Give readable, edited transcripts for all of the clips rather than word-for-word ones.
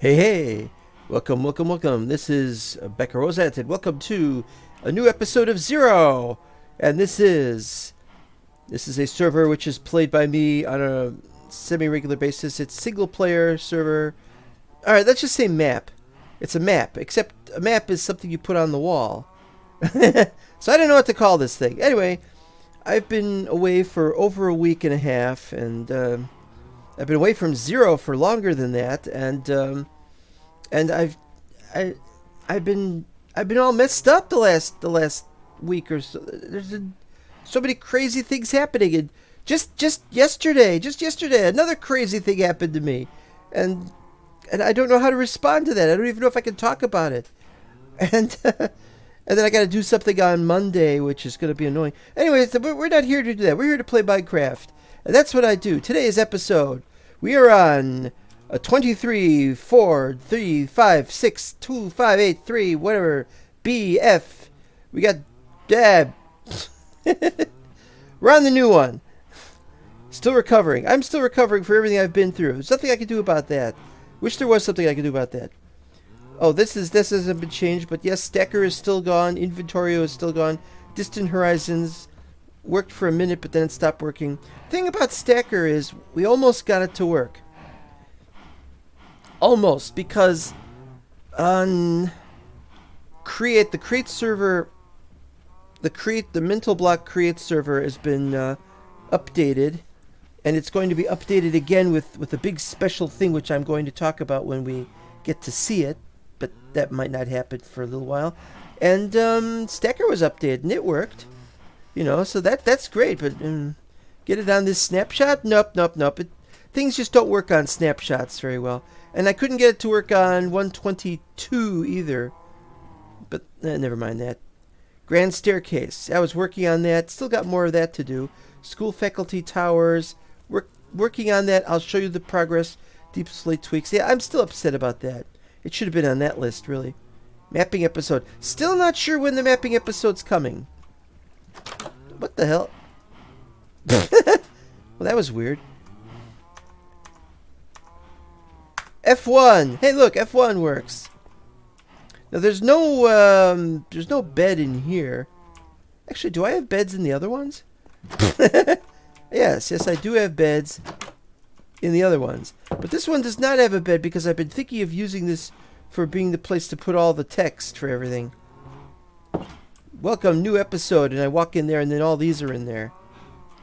Hey, hey! Welcome, welcome, welcome. This is Becca Rosette, and welcome to a new episode of Zero. And this is a server which is played by me on a semi-regular basis. It's single-player server. All right, let's just say map. It's a map, except a map is something you put on the wall. So I don't know what to call this thing. Anyway, I've been away for over a week and a half, and I've been away from Zero for longer than that, and I've been all messed up the last week or so. There's been so many crazy things happening, and just yesterday, another crazy thing happened to me, and I don't know how to respond to that. I don't even know if I can talk about it, and and then I got to do something on Monday, which is going to be annoying. Anyways, we're not here to do that. We're here to play Minecraft, and that's what I do. Today's episode, we are on 23, 4, 3, 5, 6, 2, 5, 8, 3, whatever, B, F. We got Dab. We're on the new one. Still recovering. I'm still recovering for everything I've been through. There's nothing I can do about that. Wish there was something I could do about that. Oh, this hasn't been changed, but yes, Stacker is still gone. Inventorio is still gone. Distant Horizons worked for a minute, but then it stopped working. Thing about Stacker is we almost got it to work. Almost, because on the mental block create server has been updated, and it's going to be updated again with a big special thing which I'm going to talk about when we get to see it, but that might not happen for a little while. And Stacker was updated and it worked, so that's great. But get it on this snapshot? Nope. Things just don't work on snapshots very well. And I couldn't get it to work on 122 either. But never mind that. Grand Staircase. I was working on that. Still got more of that to do. School Faculty Towers. Working on that. I'll show you the progress. Deep Slate Tweaks. Yeah, I'm still upset about that. It should have been on that list, really. Mapping episode. Still not sure when the mapping episode's coming. What the hell? Well, that was weird. F1. Hey, look, F1 works. Now there's no bed in here. Actually, do I have beds in the other ones? Yes, I do have beds in the other ones. But this one does not have a bed because I've been thinking of using this for being the place to put all the text for everything. Welcome, new episode, and I walk in there and then all these are in there.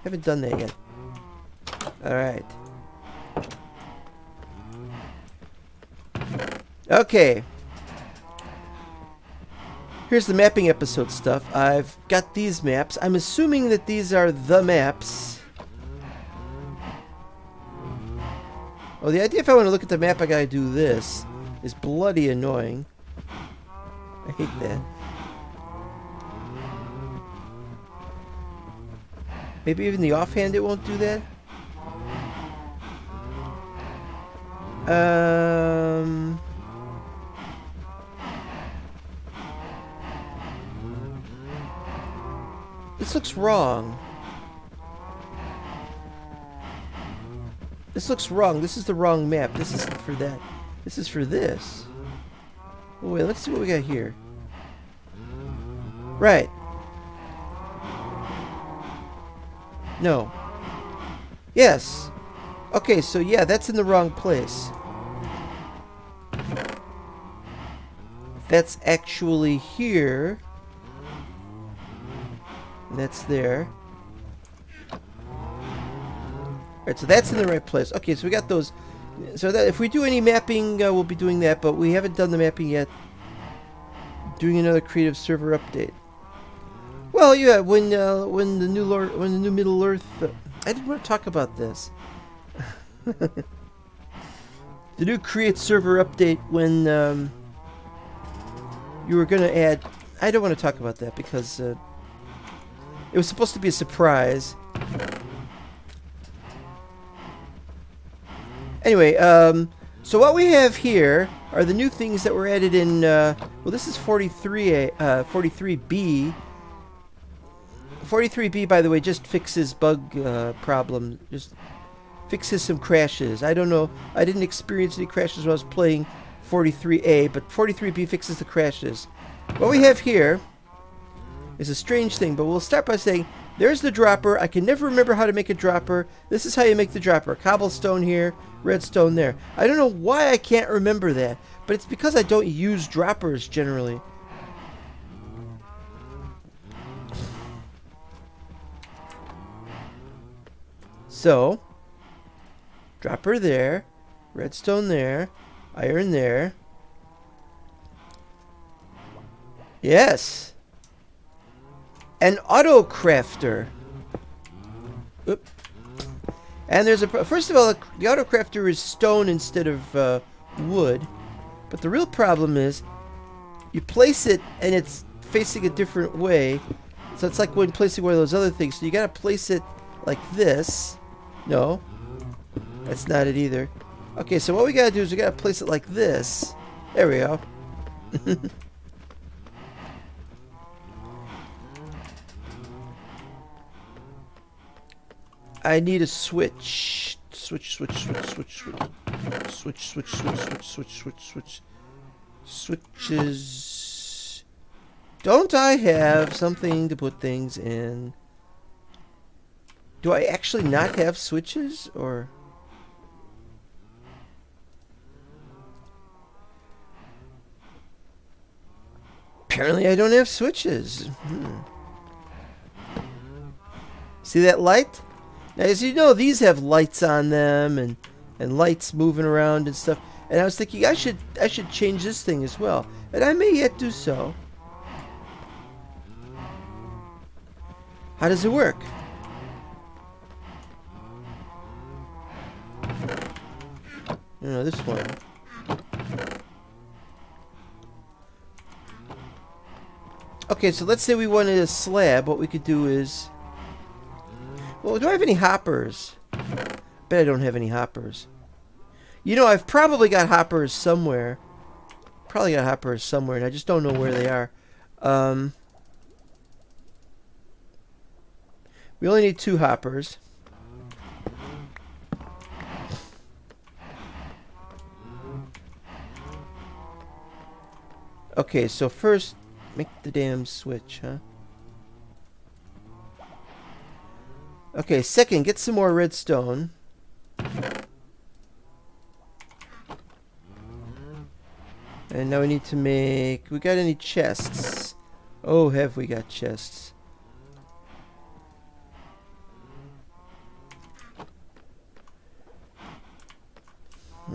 Haven't done that yet. Alright. Okay. Here's the mapping episode stuff. I've got these maps. I'm assuming that these are the maps. Oh, the idea if I want to look at the map I gotta do this is bloody annoying. I hate that. Maybe even the offhand it won't do that? This looks wrong. This looks wrong. This is the wrong map. This isn't for that. This is for this. Oh, wait, let's see what we got here. Right. No. Yes. Okay, so yeah, that's in the wrong place. That's actually here. And that's there. Alright, so that's in the right place. Okay, so we got those. So that if we do any mapping, we'll be doing that, but we haven't done the mapping yet. Doing another creative server update. Well, yeah, when the new Middle Earth. I didn't want to talk about this. The new create server update when you were gonna add. I don't want to talk about that because it was supposed to be a surprise. Anyway, so what we have here are the new things that were added in, well, this is 43B. 43B, by the way, just fixes bug problems. Just fixes some crashes. I don't know. I didn't experience any crashes when I was playing 43A, but 43B fixes the crashes. What we have here is a strange thing, but we'll start by saying, there's the dropper. I can never remember how to make a dropper. This is how you make the dropper. Cobblestone here, redstone there. I don't know why I can't remember that, but it's because I don't use droppers generally. So, dropper there, redstone there, iron there. Yes! An auto crafter. Oop. And there's a... First of all, the auto crafter is stone instead of wood. But the real problem is, you place it and it's facing a different way. So it's like when placing one of those other things. So you gotta place it like this. No. That's not it either. Okay, so what we gotta do is we gotta place it like this. There we go. I need a switch. Switches. Don't I have something to put things in? Do I actually not have switches, or? Apparently I don't have switches. See that light? Now, as you know, these have lights on them and lights moving around and stuff. And I was thinking I should change this thing as well. And I may yet do so. How does it work? No, this one. Okay, so let's say we wanted a slab. What we could do is... Well, do I have any hoppers? Bet I don't have any hoppers. You know, I've probably got hoppers somewhere. And I just don't know where they are. We only need 2 hoppers. Okay, so first, make the damn switch, huh? Okay, second, get some more redstone. And now we need to make... We got any chests? Oh, have we got chests?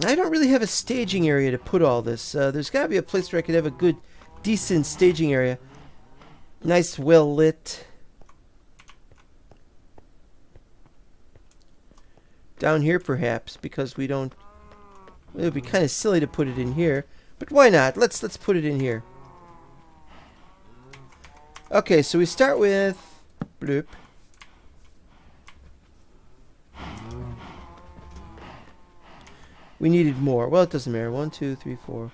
I don't really have a staging area to put all this. There's got to be a place where I could have a good, decent staging area. Nice, well lit. Down here, perhaps, because we don't... It would be kind of silly to put it in here. But why not? Let's put it in here. Okay, so we start with... Bloop. We needed more. Well, it doesn't matter. 1, 2, 3, 4.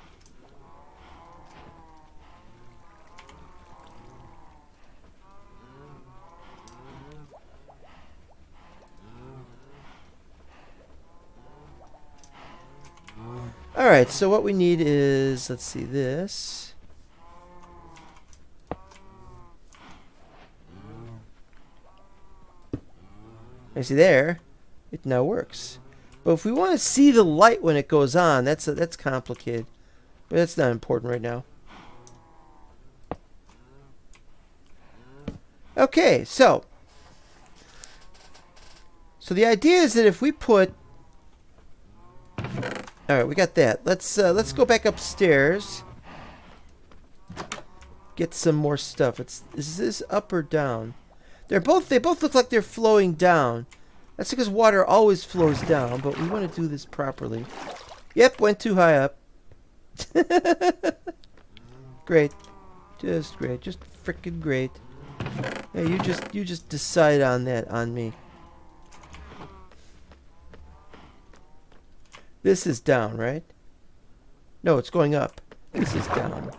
Alright, so what we need is, let's see, this. I see there, it now works. But if we want to see the light when it goes on, that's complicated. But that's not important right now. Okay, so the idea is that if we put... Alright, we got that. Let's go back upstairs. Get some more stuff. Is this up or down? They both look like they're flowing down. That's because water always flows down, but we want to do this properly. Yep, went too high up. Great. Just great. Just freaking great. Yeah, you just decide on that on me. This is down, right? No, it's going up. This is down.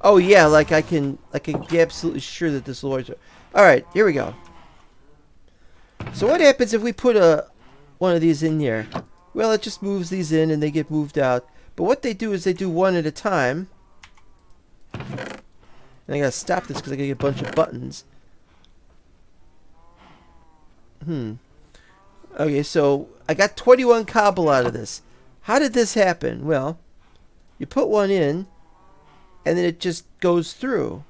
Oh yeah, like I can be absolutely sure that this will always... Alright, here we go. So what happens if we put one of these in here? Well, it just moves these in and they get moved out. But what they do is they do one at a time. And I gotta stop this because I gotta get a bunch of buttons. Okay, so I got 21 cobble out of this. How did this happen? Well, you put one in, and then it just goes through.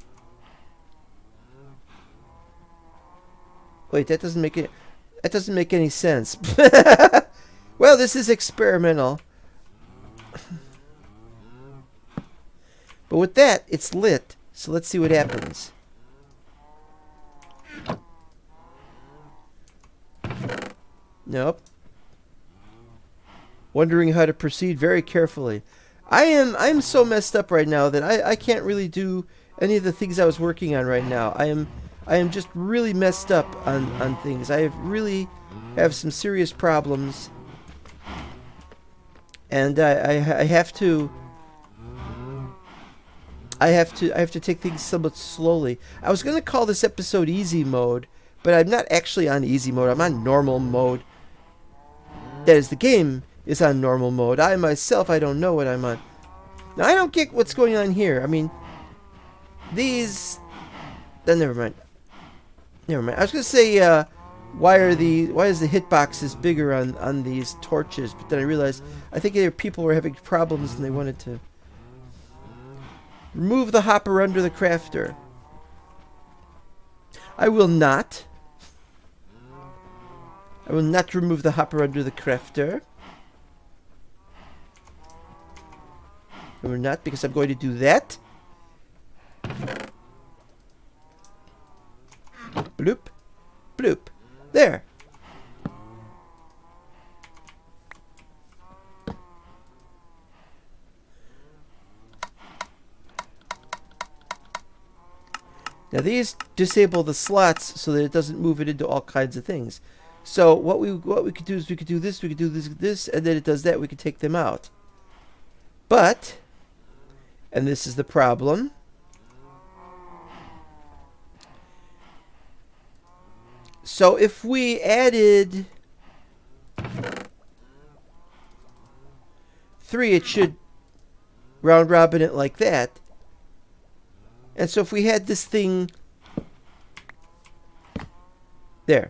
Wait, that doesn't make it. That doesn't make any sense. Well, this is experimental. But with that, it's lit. So let's see what happens. Nope. Wondering how to proceed very carefully. I'm so messed up right now that I can't really do any of the things I was working on right now. I am just really messed up on things. I really have some serious problems. And I have to take things somewhat slowly. I was gonna call this episode easy mode, but I'm not actually on easy mode. I'm on normal mode. That is, the game is on normal mode. I myself, I don't know what I'm on. Now I don't get what's going on here. I mean, these. Never mind. Never mind. I was gonna say, why is the hitboxes bigger on these torches? But then I realized I think people were having problems and they wanted to remove the hopper under the crafter. I will not. I will not remove the hopper under the crafter. I will not, because I'm going to do that. Bloop. Bloop. There. Now these disable the slots so that it doesn't move it into all kinds of things. So what we could do is we could do this, and then it does that. We could take them out. But, and this is the problem, so if we added 3, it should round robin it like that. And so if we had this thing there,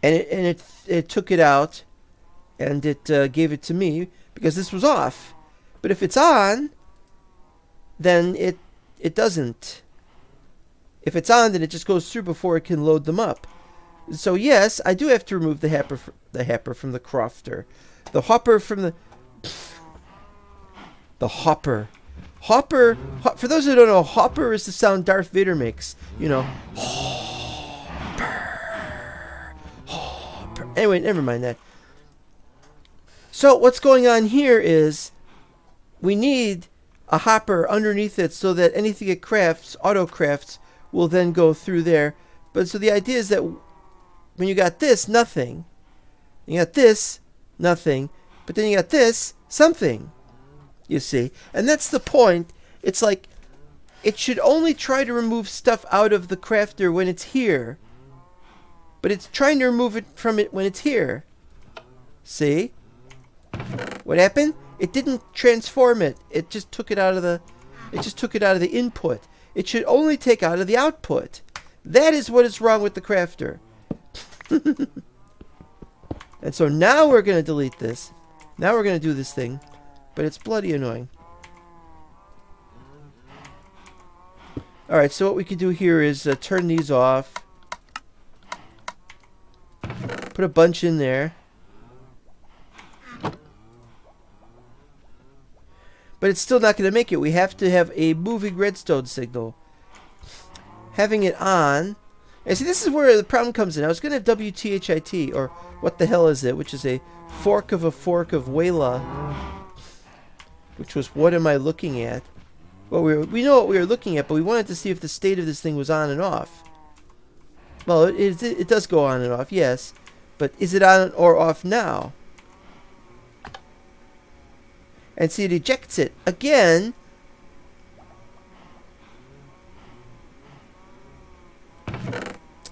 and it took it out, and it gave it to me because this was off. But if it's on, then it doesn't. If it's on, then it just goes through before it can load them up. So yes, I do have to remove the hopper from the crafter, the hopper from the hopper. Hopper, for those who don't know, hopper is the sound Darth Vader makes. You know. Hopper. Anyway, never mind that. So what's going on here is we need a hopper underneath it so that anything it crafts, auto crafts, will then go through there. But so the idea is that when you got this, nothing. You got this, nothing. But then you got this, something. You see? And that's the point. It's like it should only try to remove stuff out of the crafter when it's here. But it's trying to remove it from it when it's here. See? What happened? It didn't transform it. It just took it out of the input. It should only take out of the output. That is what is wrong with the crafter. And so now we're going to delete this. Now we're going to do this thing. But it's bloody annoying. Alright, so what we can do here is turn these off. Put a bunch in there. But it's still not going to make it. We have to have a moving redstone signal. Having it on. And see, this is where the problem comes in. I was going to have WTHIT, or what the hell is it, which is a fork of Wayla. Which was, what am I looking at? Well, we know what we were looking at, but we wanted to see if the state of this thing was on and off. Well, it does go on and off, yes. But is it on or off now? And see, it ejects it. Again.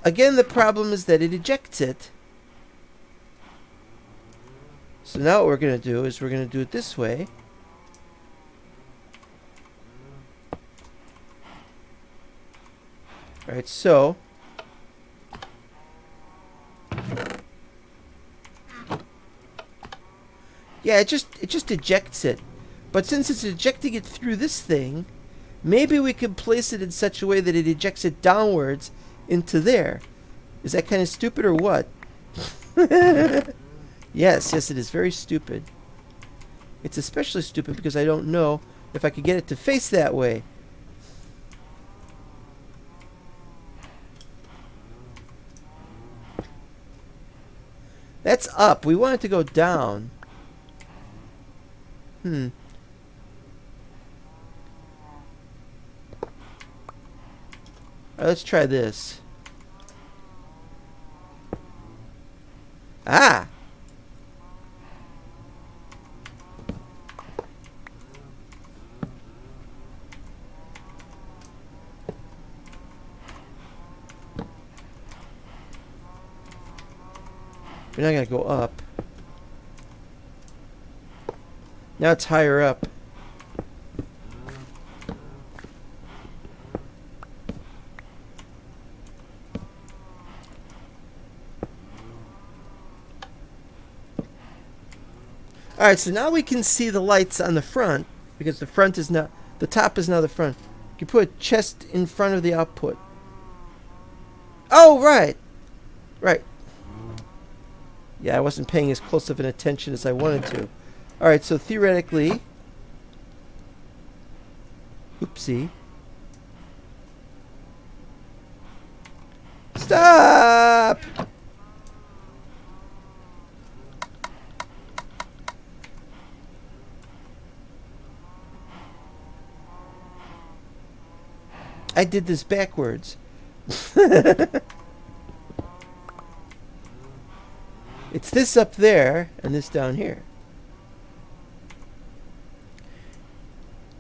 Again, the problem is that it ejects it. So now what we're going to do is we're going to do it this way. Alright, so yeah, it just ejects it. But since it's ejecting it through this thing, maybe we could place it in such a way that it ejects it downwards into there. Is that kind of stupid or what? Yes, it is very stupid. It's especially stupid because I don't know if I could get it to face that way. That's up. We want it to go down. Alright, let's try this. Ah! We're not going to go up. Now it's higher up. Alright, so now we can see the lights on the front, because the front is now, the top is now the front. You can put a chest in front of the output. Oh, right! Right. Yeah, I wasn't paying as close of an attention as I wanted to. Alright, so theoretically... Oopsie. Stop! I did this backwards. It's this up there and this down here.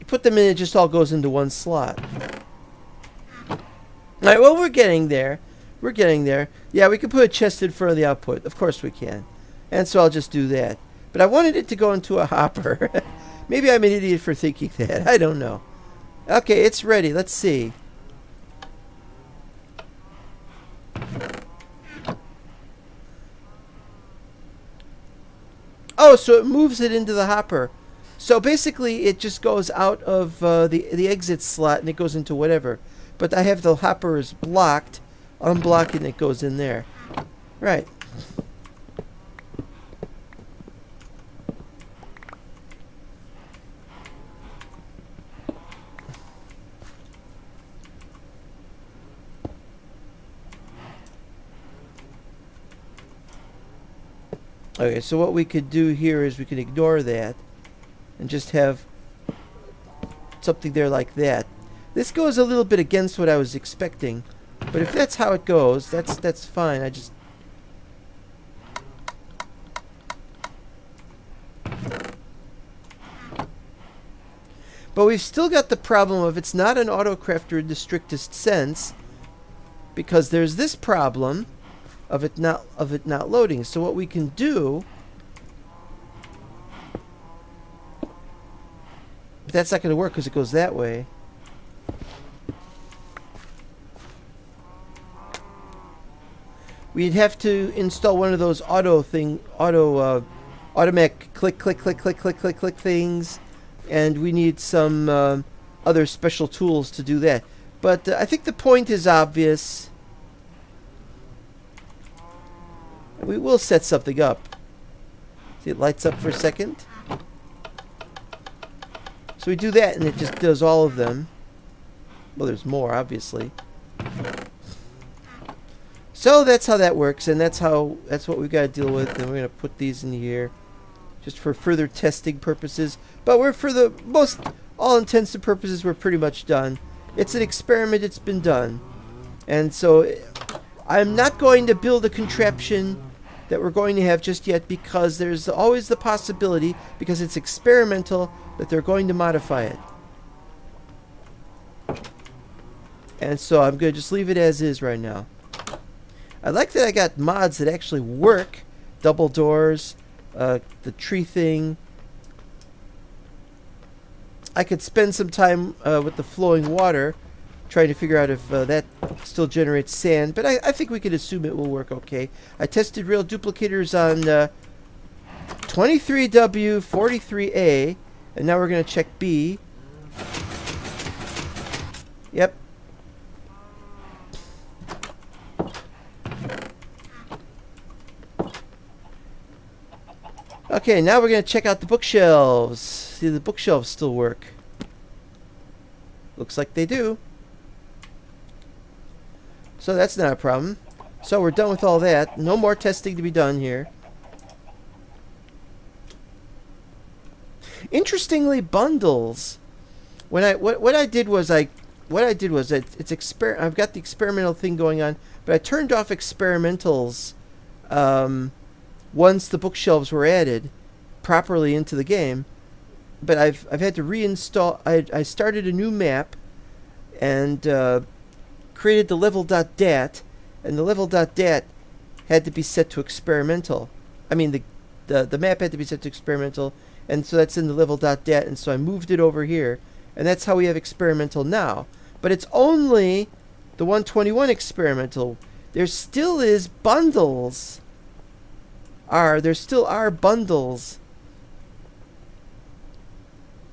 You put them in, it just all goes into one slot. Alright, well, we're getting there. We're getting there. Yeah, we can put a chest in front of the output. Of course we can. And so I'll just do that. But I wanted it to go into a hopper. Maybe I'm an idiot for thinking that. I don't know. Okay, it's ready. Let's see. Oh, so it moves it into the hopper. So basically, it just goes out of the exit slot and it goes into whatever. But I have the hopper is blocked, unblocked, and it goes in there. Right. Okay, so what we could do here is we could ignore that and just have something there like that. This goes a little bit against what I was expecting, but if that's how it goes, that's fine. I just But we've still got the problem of it's not an autocrafter in the strictest sense, because there's this problem of it not loading. So what we can do, but that's not going to work because it goes that way. We'd have to install one of those automatic click things, and we need some other special tools to do that. But I think the point is obvious. We will set something up. See, it lights up for a second. So we do that, and it just does all of them. Well, there's more, obviously. So that's how that works, and that's what we've got to deal with. And we're going to put these in here, just for further testing purposes. But we're, for the most all intents and purposes, we're pretty much done. It's an experiment. It's been done, and so I'm not going to build a contraption that we're going to have just yet, because there's always the possibility, because it's experimental, that they're going to modify it. And so I'm going to just leave it as is right now. I like that I got mods that actually work. Double doors, the tree thing. I could spend some time with the flowing water, trying to figure out if that still generates sand, but I think we could assume it will work okay. I tested rail duplicators on 23W, 43A, and now we're going to check B. Yep. Okay, now we're going to check out the bookshelves. See if the bookshelves still work. Looks like they do. So that's not a problem. So we're done with all that. No more testing to be done here. Interestingly, bundles. What I did was I've got the experimental thing going on, but I turned off experimentals once the bookshelves were added properly into the game. But I've had to reinstall. I started a new map and created the level.dat, and the level.dat had to be set to experimental. I mean the map had to be set to experimental, and so that's in the level.dat, and so I moved it over here, and that's how we have experimental now. But it's only the 121 experimental. There still is bundles. There still are bundles.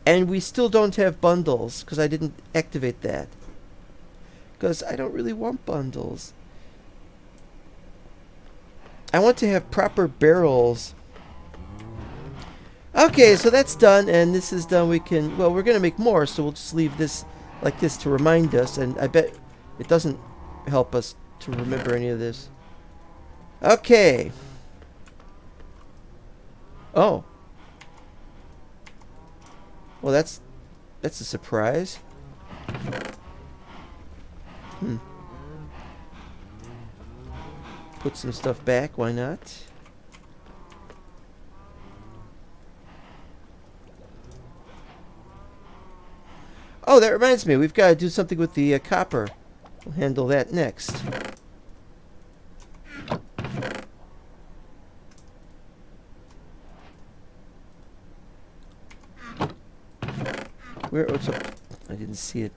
And we still don't have bundles because I didn't activate that. Because I don't really want bundles. I want to have proper barrels. Okay, so that's done, and this is done. We're going to make more, so we'll just leave this like this to remind us, and I bet it doesn't help us to remember any of this. Okay. Oh. Well, that's a surprise. Put some stuff back, why not? Oh, that reminds me, we've got to do something with the copper. We'll handle that next. What's up? I didn't see it.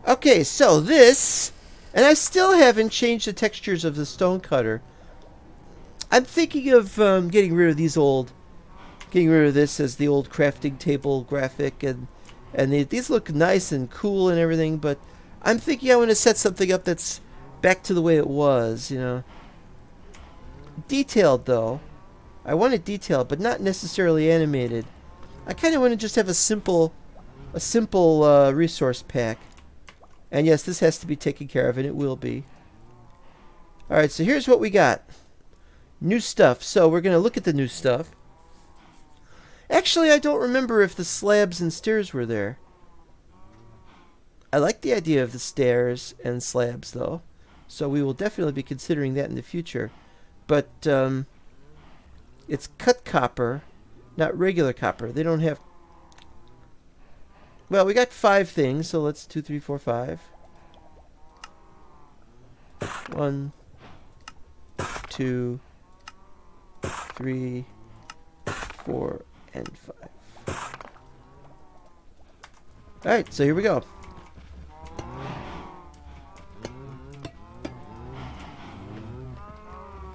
Okay, so this, and I still haven't changed the textures of the stone cutter. I'm thinking of getting rid of this as the old crafting table graphic, and these look nice and cool and everything, but I'm thinking I want to set something up that's back to the way it was, you know. Detailed though. I want it detailed, but not necessarily animated. I kind of want to just have a simple resource pack. And yes, this has to be taken care of, and it will be. Alright, so here's what we got. New stuff. So we're going to look at the new stuff. Actually, I don't remember if the slabs and stairs were there. I like the idea of the stairs and slabs, though. So we will definitely be considering that in the future. But it's cut copper, not regular copper. They don't have... Well, we got 5 things, so let's 2, 3, 4, 5. 1, 2, 3, 4, and 5. Alright, so here we go.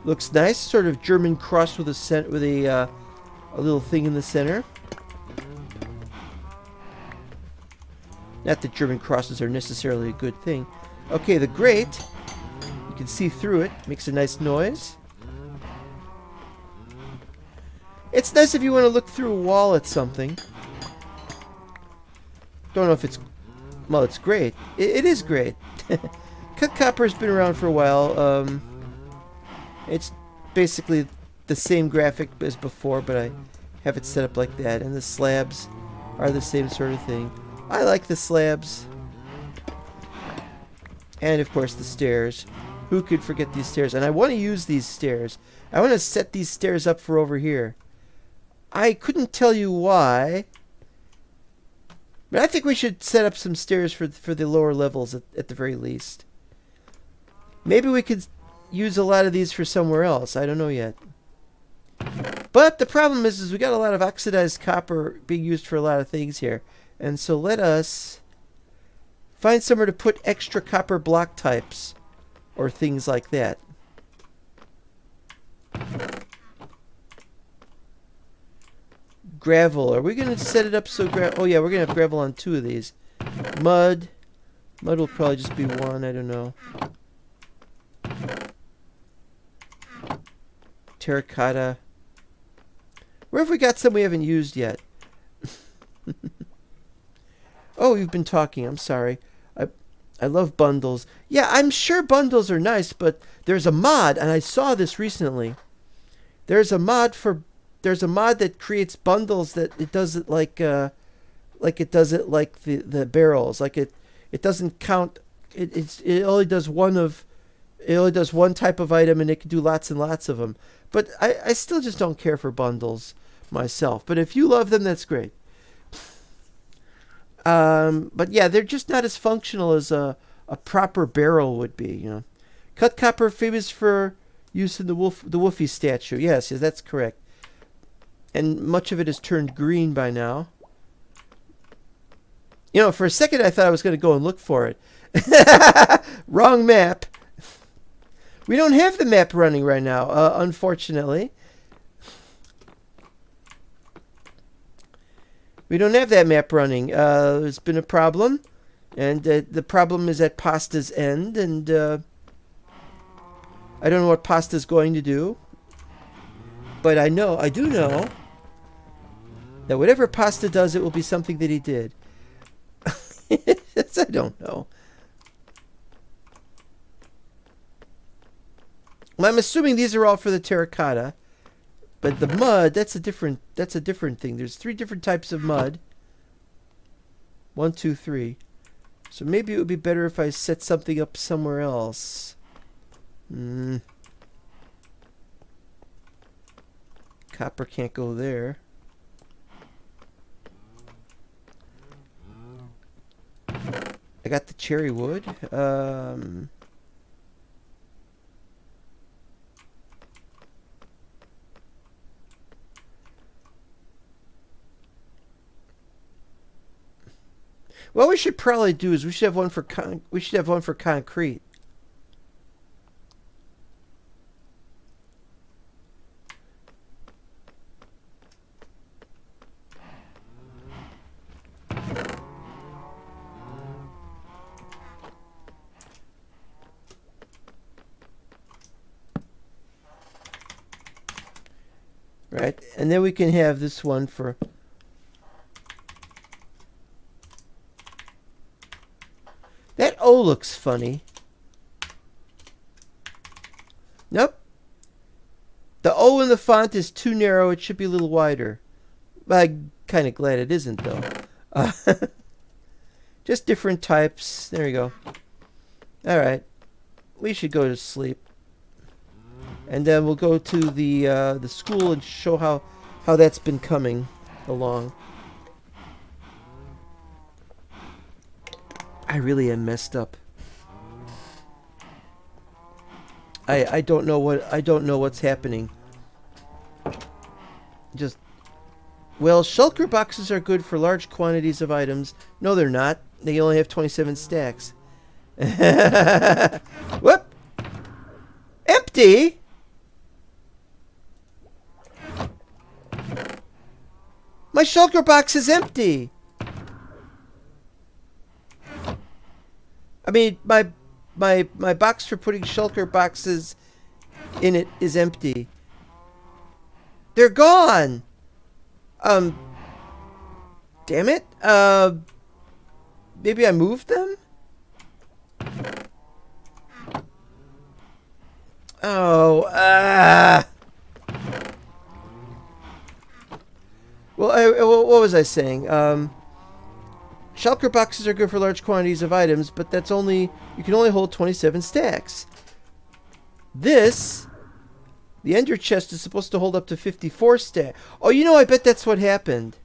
Looks nice, sort of German cross with a little thing in the center. Not that German crosses are necessarily a good thing. Okay, the grate. You can see through it. Makes a nice noise. It's nice if you want to look through a wall at something. Don't know if it's... Well, it's great. It is great. Cut copper's been around for a while. It's basically the same graphic as before, but I have it set up like that. And the slabs are the same sort of thing. I like the slabs. And, of course, the stairs. Who could forget these stairs? And I want to use these stairs. I want to set these stairs up for over here. I couldn't tell you why. But I think we should set up some stairs for the lower levels at the very least. Maybe we could use a lot of these for somewhere else. I don't know yet. But the problem is we got a lot of oxidized copper being used for a lot of things here. And so let us find somewhere to put extra copper block types or things like that. Gravel. Are we going to set it up so oh yeah, we're going to have gravel on 2 of these. Mud. Mud will probably just be 1. I don't know. Terracotta. Where have we got some we haven't used yet? Oh, you've been talking. I'm sorry. I love bundles. Yeah, I'm sure bundles are nice, but there's a mod, and I saw this recently. There's a mod that creates bundles that it does it like it does it like the barrels. Like it doesn't count. It only does one type of item, and it can do lots and lots of them. But I still just don't care for bundles myself. But if you love them, that's great. But yeah, they're just not as functional as a proper barrel would be, you know. Cut copper, famous for use in the Wolfie statue. Yes, that's correct. And much of it is turned green by now. You know, for a second I thought I was going to go and look for it. Wrong map. We don't have the map running right now, unfortunately. We don't have that map running. There's been a problem, and the problem is at Pasta's end, and I don't know what Pasta's going to do, but I do know that whatever Pasta does, it will be something that he did. I don't know. Well, I'm assuming these are all for the terracotta. But the mud, that's a different thing. There's 3 different types of mud. 1, 2, 3. So maybe it would be better if I set something up somewhere else. Copper can't go there. I got the cherry wood. What we should probably do is we should have one for concrete. Right, and then we can have this one for that O looks funny. Nope. The O in the font is too narrow. It should be a little wider. I'm kind of glad it isn't, though. Just different types. There you go. All right. We should go to sleep. And then we'll go to the school and show how that's been coming along. I really am messed up. I don't know what's happening. Well, shulker boxes are good for large quantities of items. No, they're not. They only have 27 stacks. Whoop! Empty. My shulker box is empty. I mean, my box for putting shulker boxes in it is empty. They're gone. Damn it. Maybe I moved them? Oh, Well, what was I saying? Shulker boxes are good for large quantities of items, but you can only hold 27 stacks. The ender chest is supposed to hold up to 54 stacks. Oh, I bet that's what happened.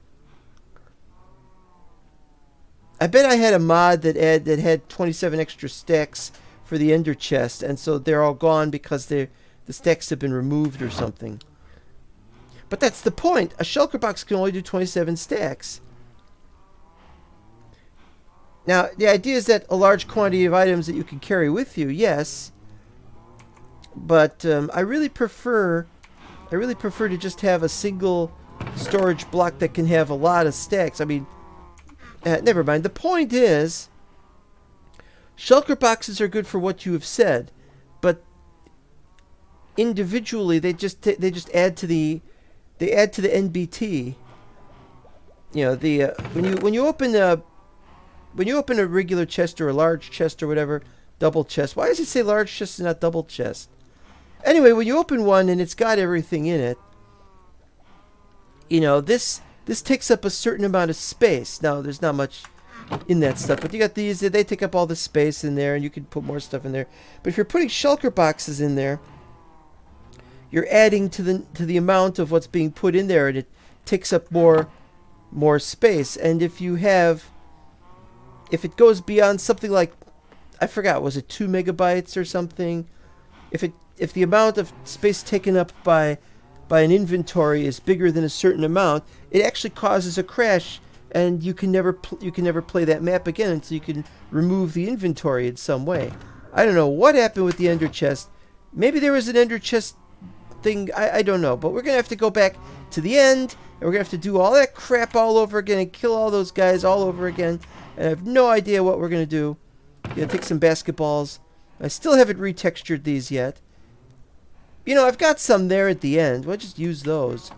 I bet I had a mod that had 27 extra stacks for the ender chest, and so they're all gone because the stacks have been removed or something. But that's the point. A shulker box can only do 27 stacks. Now, the idea is that a large quantity of items that you can carry with you, yes. But I really prefer to just have a single storage block that can have a lot of stacks. I mean, never mind. The point is, shulker boxes are good for what you have said, but individually they just add to the NBT. You know, the when you open a regular chest or a large chest or whatever, double chest. Why does it say large chest and not double chest? Anyway, when you open one and it's got everything in it, you know, this takes up a certain amount of space. Now, there's not much in that stuff, but you got these, they take up all the space in there, and you can put more stuff in there. But if you're putting shulker boxes in there, you're adding to the amount of what's being put in there, and it takes up more space. And if it goes beyond something like, I forgot, was it 2 megabytes or something? If the amount of space taken up by an inventory is bigger than a certain amount, it actually causes a crash, and you can never play that map again until you can remove the inventory in some way. I don't know what happened with the ender chest. Maybe there was an ender chest thing. I don't know, but we're gonna have to go back to the end, and we're gonna have to do all that crap all over again and kill all those guys all over again. And I have no idea what we're gonna do. Gonna take some basketballs. I still haven't retextured these yet. You know, I've got some there at the end. We'll just use those.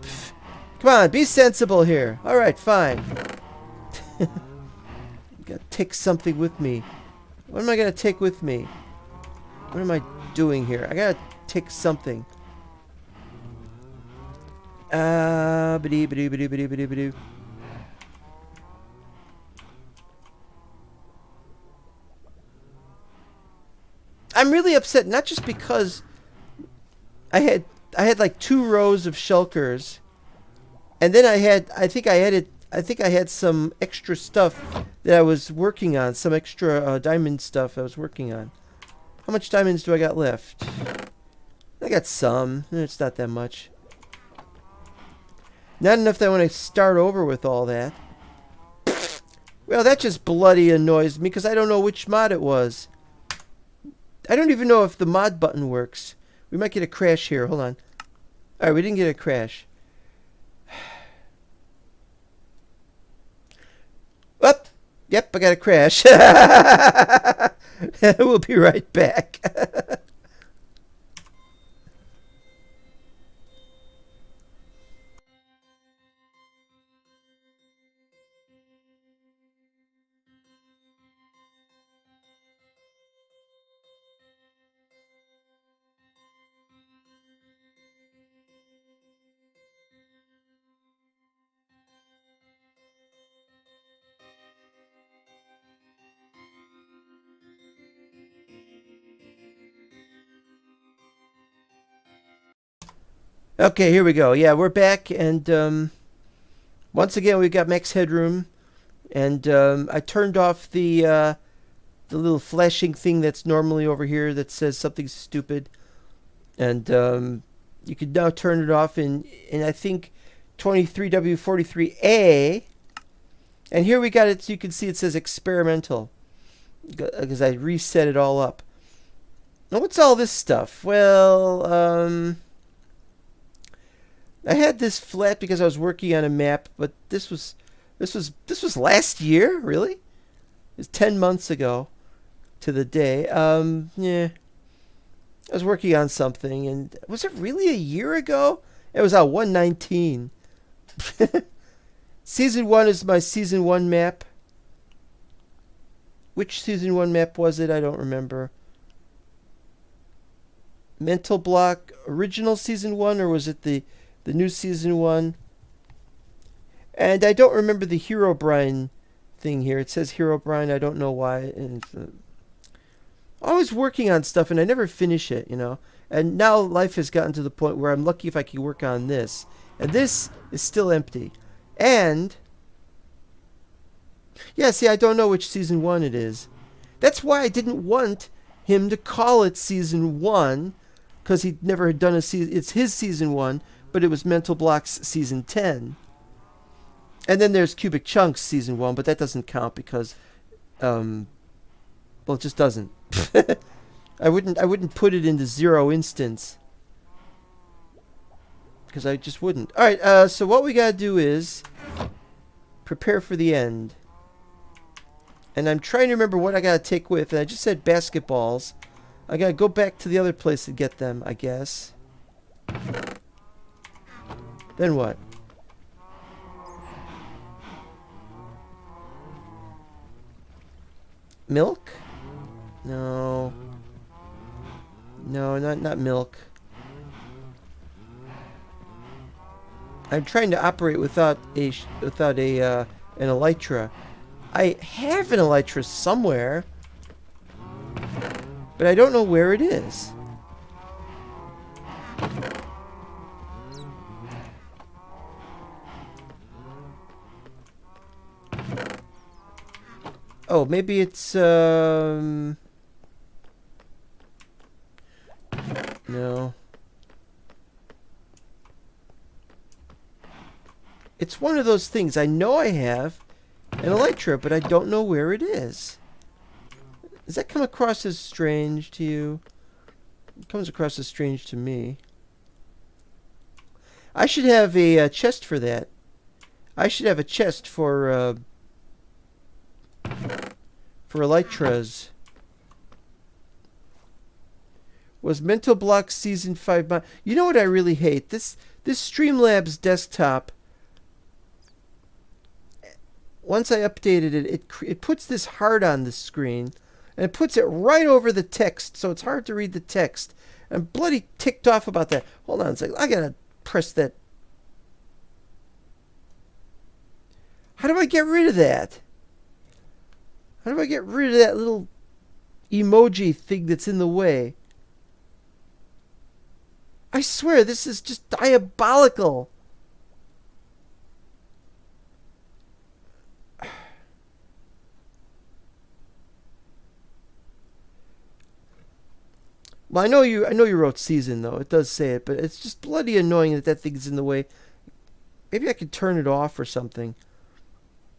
Pfft. Come on, be sensible here. Alright, fine. Gotta take something with me. What am I gonna take with me? What am I doing here? I gotta take something. Ba-dee. I'm really upset, not just because I had like 2 rows of shulkers, and then I think I had some extra stuff that I was working on, some extra diamond stuff I was working on. How much diamonds do I got left? I got some. It's not that much. Not enough that I want to start over with all that. Well, that just bloody annoys me because I don't know which mod it was. I don't even know if the mod button works. We might get a crash here. Hold on. Alright, we didn't get a crash. Up. Yep, I got a crash. We'll be right back. Okay, here we go. Yeah, we're back, and once again we've got max headroom, and I turned off the little flashing thing that's normally over here that says something stupid, and you can now turn it off in I think 23W43A, and here we got it. So you can see it says experimental because I reset it all up. Now what's all this stuff? Well, I had this flat because I was working on a map, but this was last year, really? It was 10 months ago to the day. Yeah. I was working on something, and was it really a year ago? It was on 1/19. Season 1 is my Season 1 map. Which Season 1 map was it? I don't remember. Mental block, original Season 1, or was it the new Season 1? And I don't remember the Herobrine thing here. It says Herobrine. I don't know why. And always working on stuff, and I never finish it, you know. And now life has gotten to the point where I'm lucky if I can work on this. And this is still empty. And yeah, see, I don't know which Season 1 it is. That's why I didn't want him to call it Season 1, because he never had done a season. It's his Season 1, but it was Mental Blocks Season 10. And then there's Cubic Chunks Season 1, but that doesn't count because, well, it just doesn't. I wouldn't put it into zero instance. Because I just wouldn't. Alright, so what we gotta do is prepare for the end. And I'm trying to remember what I gotta take with. And I just said basketballs. I gotta go back to the other place to get them, I guess. Then what? Milk? No. No, not milk. I'm trying to operate without an elytra. I have an elytra somewhere, but I don't know where it is. Oh, maybe it's no. It's one of those things. I know I have an elytra, but I don't know where it is. Does that come across as strange to you? It comes across as strange to me. I should have a chest for that. I should have a chest for elytras. Was Mental Blocks Season 5... You know what I really hate? This Streamlabs desktop... Once I updated it, it puts this heart on the screen, and it puts it right over the text, so it's hard to read the text. I'm bloody ticked off about that. Hold on a second. I gotta press that. How do I get rid of that? How do I get rid of that little emoji thing that's in the way? I swear, this is just diabolical. Well, I know you wrote season though. It does say it, but it's just bloody annoying that thing's in the way. Maybe I could turn it off or something.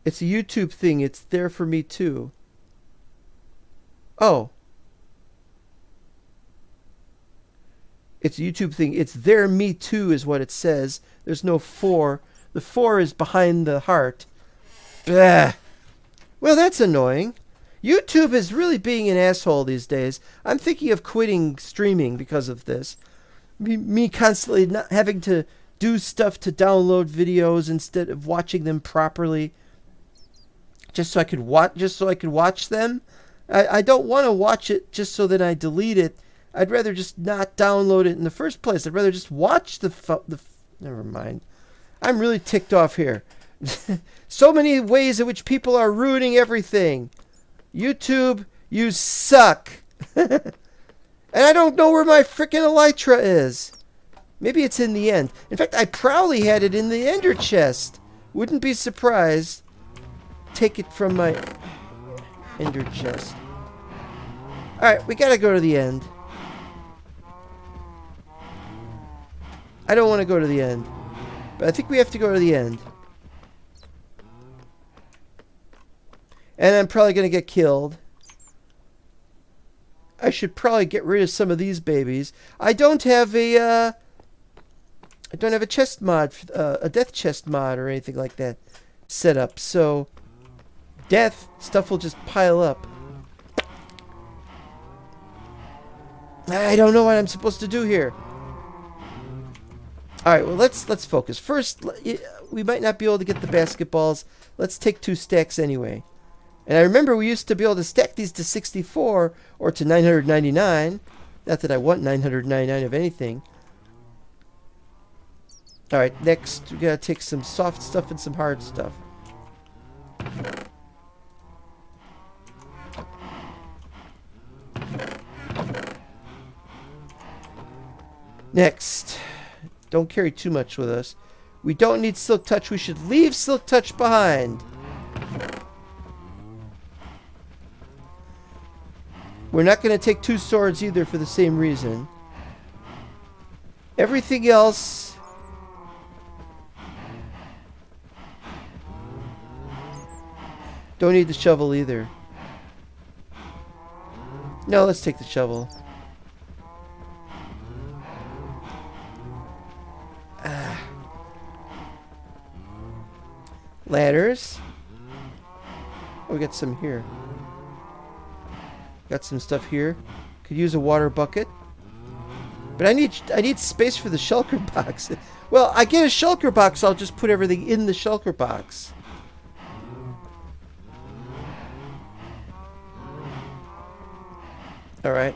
It's a YouTube thing. It's there for me too. Oh. It's a YouTube thing. It's there me too is what it says. There's no 4. The 4 is behind the heart. Bah. Well, that's annoying. YouTube is really being an asshole these days. I'm thinking of quitting streaming because of this. Me constantly not having to do stuff to download videos instead of watching them properly, just so I could watch them. I don't want to watch it just so that I delete it. I'd rather just not download it in the first place. I'd rather just watch never mind. I'm really ticked off here. So many ways in which people are ruining everything. YouTube, you suck. And I don't know where my frickin' elytra is. Maybe it's in the end. In fact, I probably had it in the ender chest. Wouldn't be surprised. Take it from my ender chest. Alright, we gotta go to the end. I don't want to go to the end. But I think we have to go to the end. And I'm probably going to get killed. I should probably get rid of some of these babies. I don't have a chest mod, a death chest mod or anything like that set up. So stuff will just pile up. I don't know what I'm supposed to do here. All right, well let's focus. First, we might not be able to get the basketballs. Let's take 2 stacks anyway. And I remember we used to be able to stack these to 64 or to 999. Not that I want 999 of anything. Alright, next we gotta take some soft stuff and some hard stuff. Next. Don't carry too much with us. We don't need Silk Touch. We should leave Silk Touch behind. We're not going to take 2 swords either for the same reason. Everything else Don't need the shovel either. No, let's take the shovel. Ladders. Oh, we got some here. Got some stuff here. Could use a water bucket. But I need space for the shulker box. Well, I get a shulker box, I'll just put everything in the shulker box. Alright.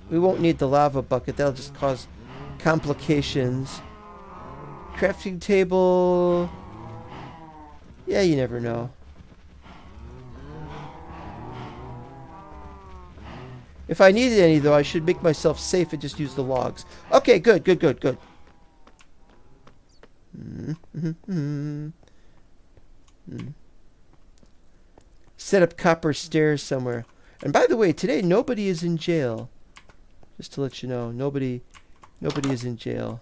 We won't need the lava bucket. That'll just cause complications. Crafting table. Yeah, you never know. If I needed any, though, I should make myself safe and just use the logs. Okay, good, good, good, good. Set up copper stairs somewhere. And by the way, today nobody is in jail. Just to let you know, nobody is in jail.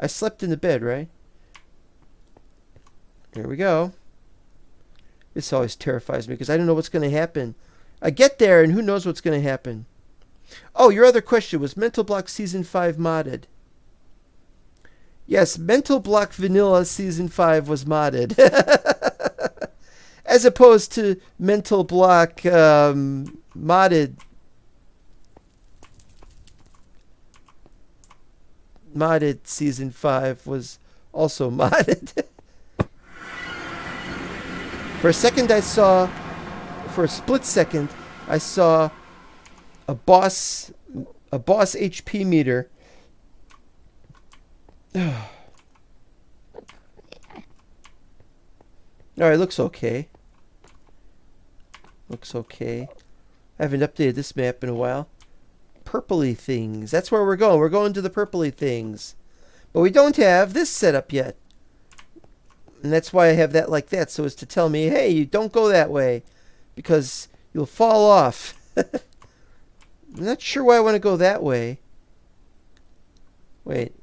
I slept in the bed, right? Here we go. This always terrifies me because I don't know what's going to happen. I get there and who knows what's going to happen. Oh, your other question was Mental Block Season 5 modded. Yes, Mental Block Vanilla Season 5 was modded. As opposed to Mental Block modded Season 5 was also modded. For a second I saw, for a split second, I saw a boss HP meter. Alright, looks okay. Looks okay. I haven't updated this map in a while. Purpley things. That's where we're going. We're going to the purpley things. But we don't have this set up yet. And that's why I have that like that, so as to tell me, hey, you don't go that way, because you'll fall off. I'm not sure why I want to go that way. Wait.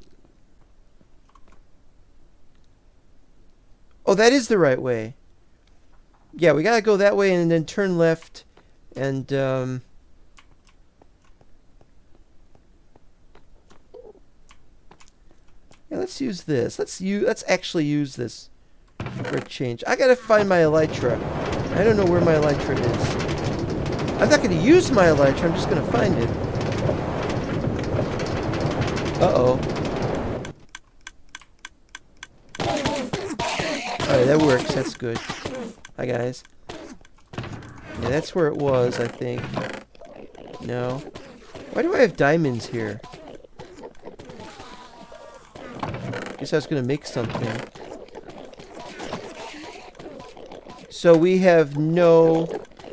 Oh, that is the right way. Yeah, we gotta go that way and then turn left, and yeah, let's use this. Let's actually use this for a change. I gotta find my elytra. I don't know where my elytra is. I'm not gonna use my elytra. I'm just gonna find it. Uh-oh. Alright, that works. That's good. Hi, guys. Yeah, that's where it was, I think. No. Why do I have diamonds here? Guess I was gonna make something. So we have no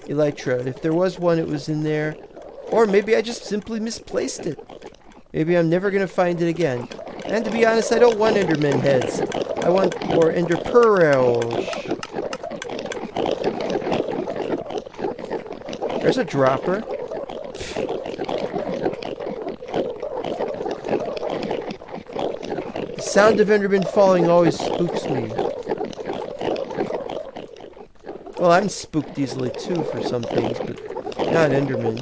elytra. If there was one, it was in there. Or maybe I just simply misplaced it. Maybe I'm never gonna find it again. And to be honest, I don't want Enderman heads. I want more Ender pearls. There's a dropper. The sound of Enderman falling always spooks me. Well, I'm spooked easily too for some things, but not Enderman.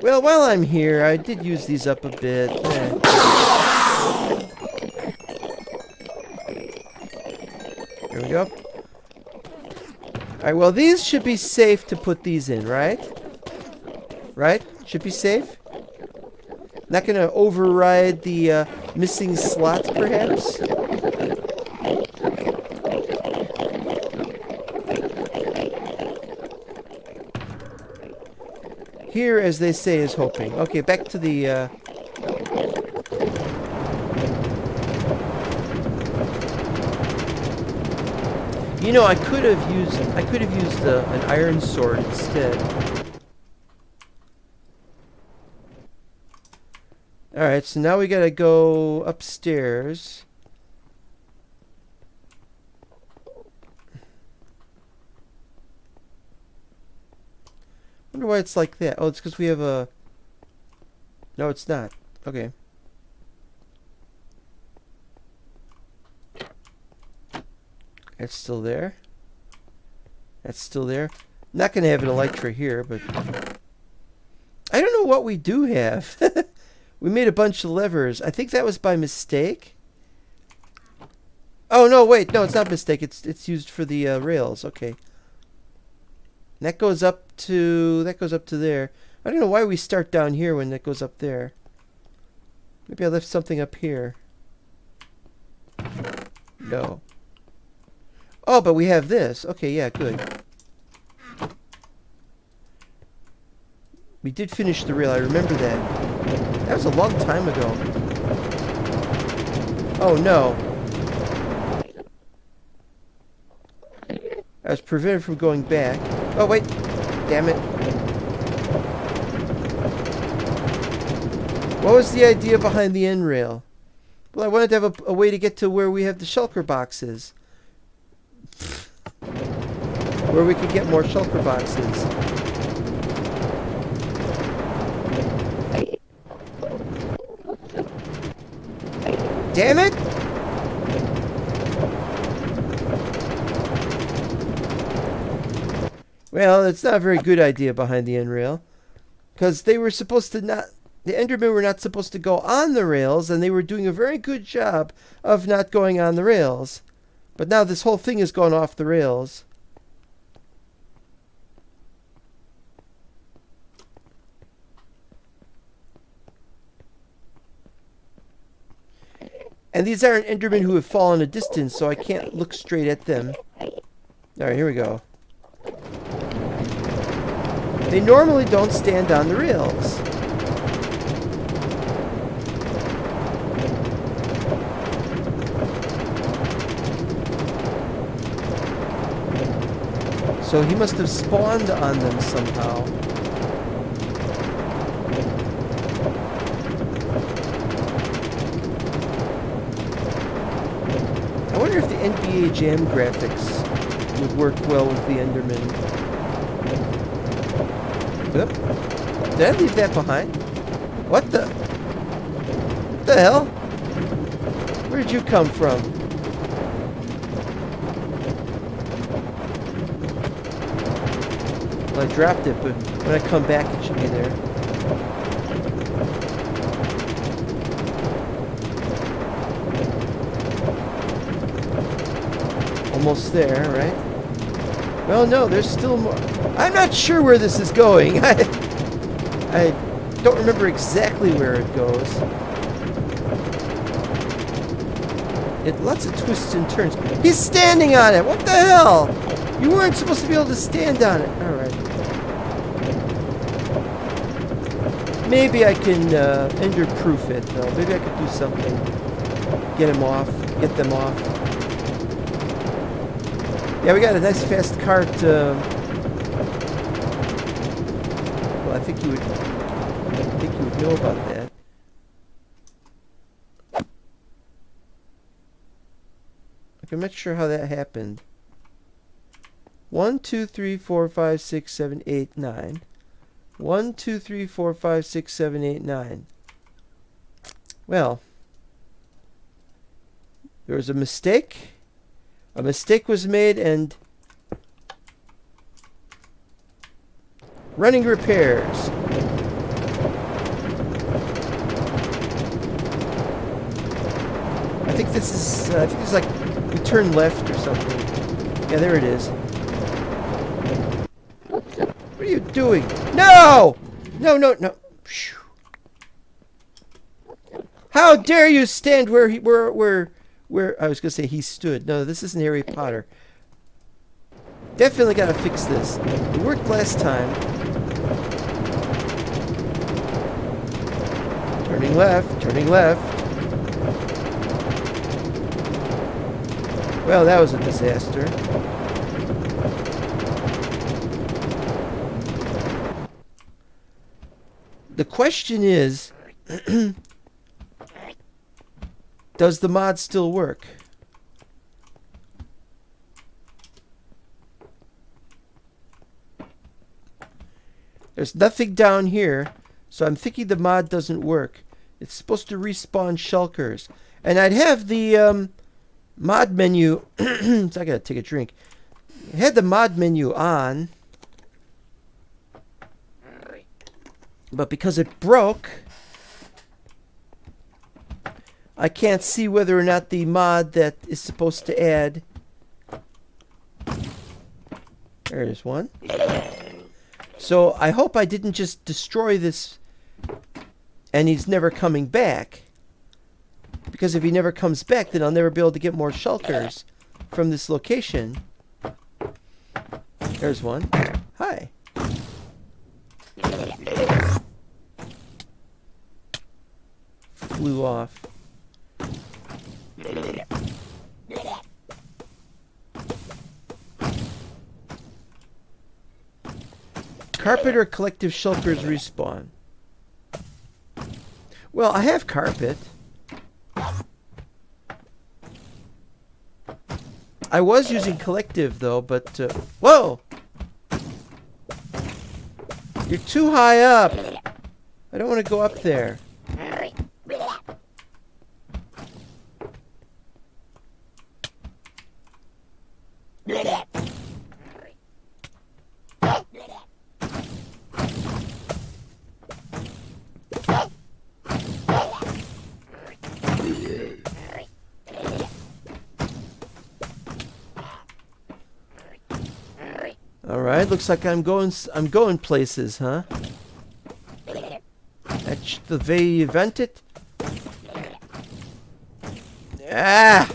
Well, while I'm here, I did use these up a bit. Here we go. Alright, well, these should be safe to put these in, right? Right? Should be safe? Not gonna override the missing slots, perhaps? Here, as they say, is hoping. Okay, back to the, You know, I could have used an iron sword instead. Alright, so now we gotta go upstairs. Wonder why it's like that. Oh, it's because we have a... No, it's not. Okay. That's still there. That's still there. Not going to have an elytra here, but I don't know what we do have. We made a bunch of levers. I think that was by mistake. Oh no, wait, no, it's not mistake. It's used for the rails. Okay. That goes up to there. I don't know why we start down here when that goes up there. Maybe I left something up here. No. Oh, but we have this. Okay, yeah, good. We did finish the rail. I remember that. That was a long time ago. Oh, no. I was prevented from going back. Oh, wait. Damn it. What was the idea behind the end rail? Well, I wanted to have a way to get to where we have the shulker boxes. Where we could get more shulker boxes. Damn it! Well, it's not a very good idea behind the end rail. Because they were supposed to not... The Endermen were not supposed to go on the rails, and they were doing a very good job of not going on the rails. But now this whole thing has gone off the rails. And these aren't Endermen who have fallen a distance, so I can't look straight at them. Alright, here we go. They normally don't stand on the rails. So he must have spawned on them somehow. I wonder if the NBA Jam graphics would work well with the Enderman. Oop. Did I leave that behind? What the? What the hell? Where did you come from? Well, I dropped it, but when I come back, it should be there. Almost there, right? Well, no, there's still more. I'm not sure where this is going. I don't remember exactly where it goes. Lots of twists and turns. He's standing on it! What the hell? You weren't supposed to be able to stand on it. Alright. Maybe I can ender-proof it, though. Maybe I could do something. Get them off. Yeah, we got a nice fast cart. Well, I think you would know about that. I'm not sure how that happened. 1, 2, 3, 4, 5, 6, 7, 8, 9. 1, 2, 3, 4, 5, 6, 7, 8, 9. Well, there was a mistake. A mistake was made, and running repairs. I think this is. I think it's like we turn left or something. Yeah, there it is. What are you doing? No! No! How dare you stand where I was gonna say he stood. No, this isn't Harry Potter. Definitely gotta fix this. It worked last time. Turning left. Well, that was a disaster. The question is, does the mod still work? There's nothing down here, so I'm thinking the mod doesn't work. It's supposed to respawn shulkers. And I'd have the mod menu. So I gotta take a drink. I had the mod menu on, but because it broke, I can't see whether or not the mod that is supposed to add. There's one. So I hope I didn't just destroy this and he's never coming back. Because if he never comes back, then I'll never be able to get more shulkers from this location. There's one. Hi. Flew off. Carpet or collective shulkers respawn? Well, I have carpet. I was using collective though, but whoa! You're too high up. I don't want to go up there. Alright, looks like I'm going places, huh? That's the way you vent it? Ah!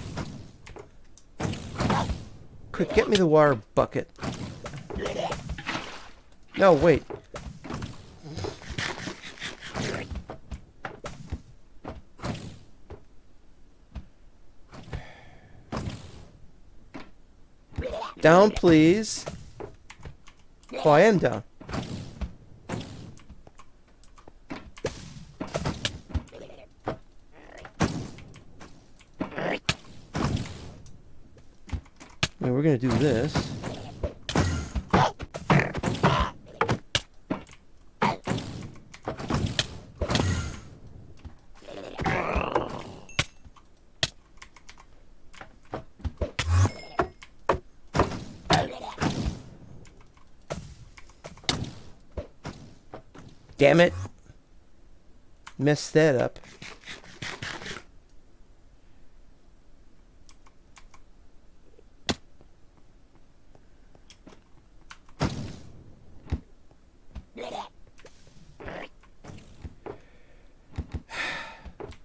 Quick, get me the water bucket. No, wait. Down, please. Oh, I am down. I mean, we're gonna do this. Damn it. Messed that up.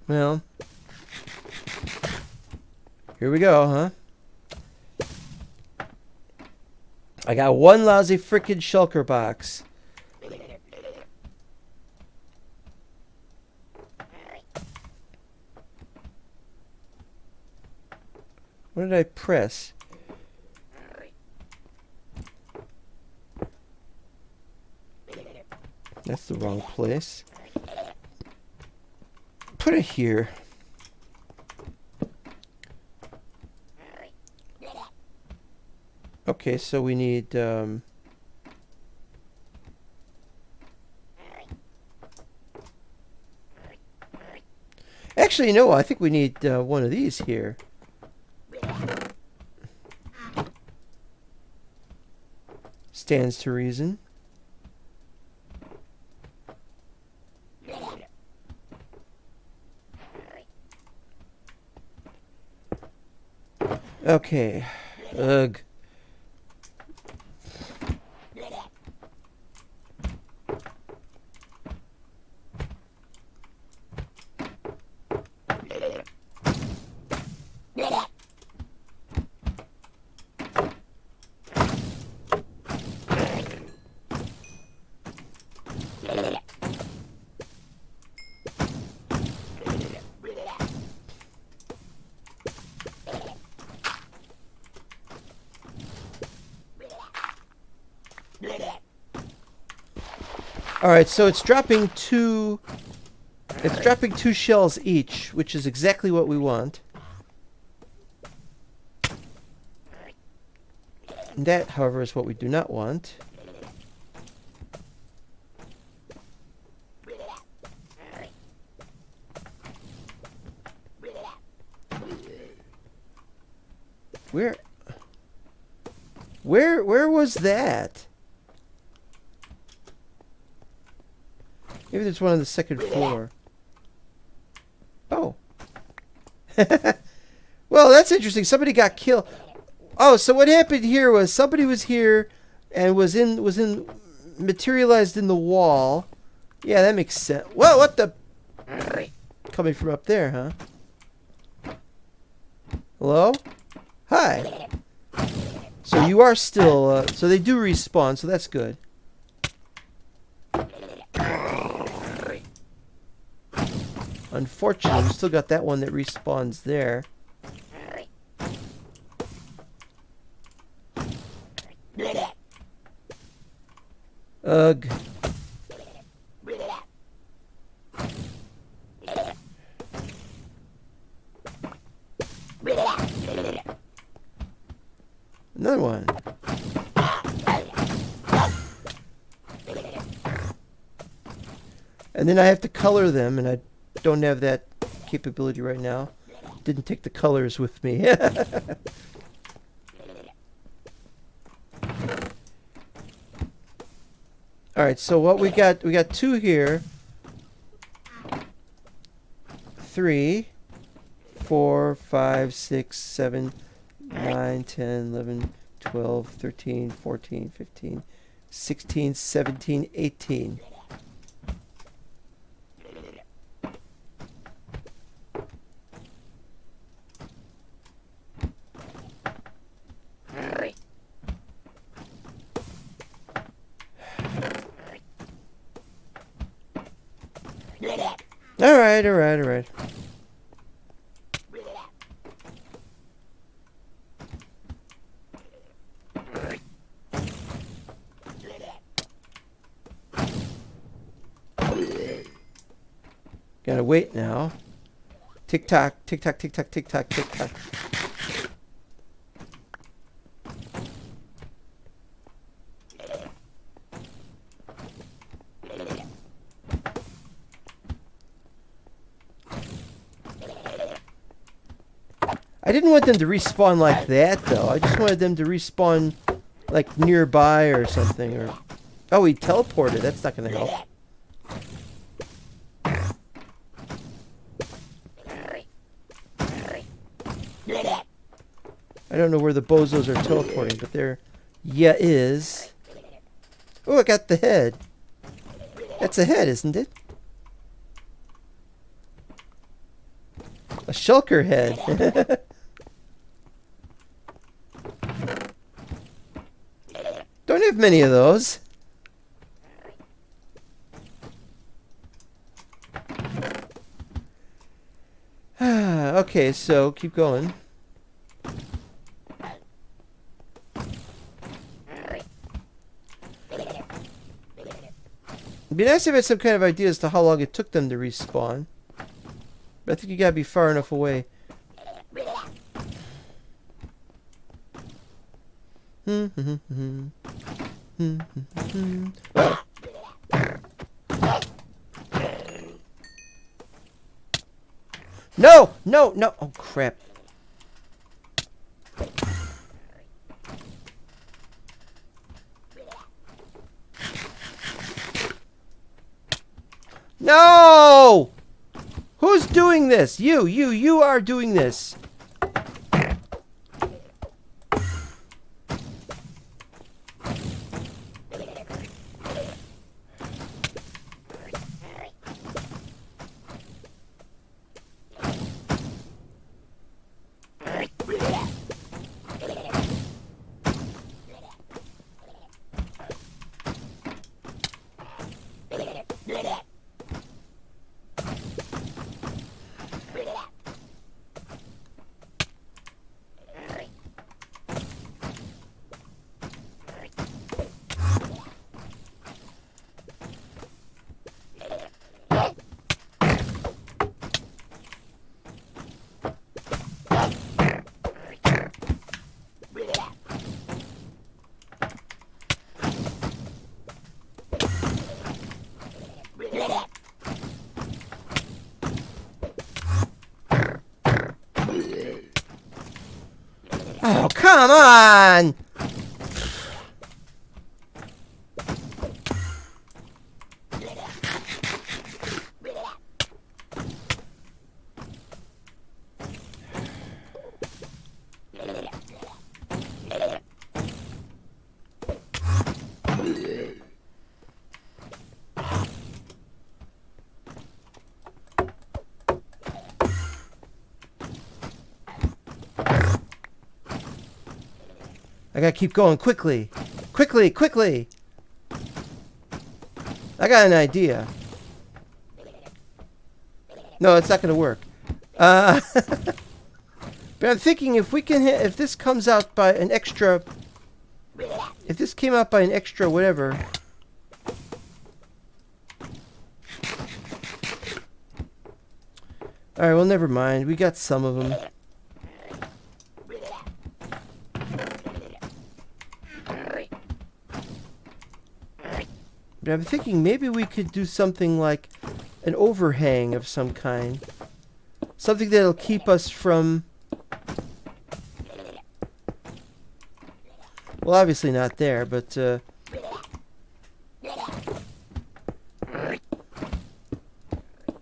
Well, here we go, huh? I got one lousy frickin' shulker box. What did I press? That's the wrong place. Put it here. Okay, so we need actually, no, I think we need one of these here. Stands to reason. Okay. Ugh. Alright, so it's dropping two shells each, which is exactly what we want. And that, however, is what we do not want. Where was that? Maybe there's one on the second floor. Oh. Well, that's interesting. Somebody got killed. Oh, so what happened here was somebody was here and was materialized in the wall. Yeah, that makes sense. Whoa, what the? Coming from up there, huh? Hello? Hi. So you are still, so they do respawn, so that's good. Unfortunately, we still got that one that respawns there. Ugh. Another one. And then I have to color them, and I don't have that capability right now. Didn't take the colors with me. Alright, so what we got 2 here. 3, 4, 5, 6, 7, 9, 10, 11, 12, 13, 14, 15, 16, 17, 18. Alright. Gotta wait now. Tick tock, tick tock, tick tock, tick tock, tick tock. I didn't want them to respawn like that, though. I just wanted them to respawn, like, nearby or something. Or oh, he teleported. That's not going to help. I don't know where the bozos are teleporting, but there, yeah, is. Oh, I got the head. That's a head, isn't it? A shulker head. Don't have many of those. Okay, so keep going. It'd be nice if I had some kind of idea as to how long it took them to respawn. But I think you gotta be far enough away. Oh. No! No! No! Oh, crap. No! Who's doing this? You are doing this. Oh, come on! I gotta keep going quickly. Quickly, quickly! I got an idea. No, it's not gonna work. But I'm thinking if we can if this comes out by an extra... If this came out by an extra whatever... Alright, well, never mind. We got some of them. But I'm thinking maybe we could do something like an overhang of some kind. Something that'll keep us from... Well, obviously not there, but...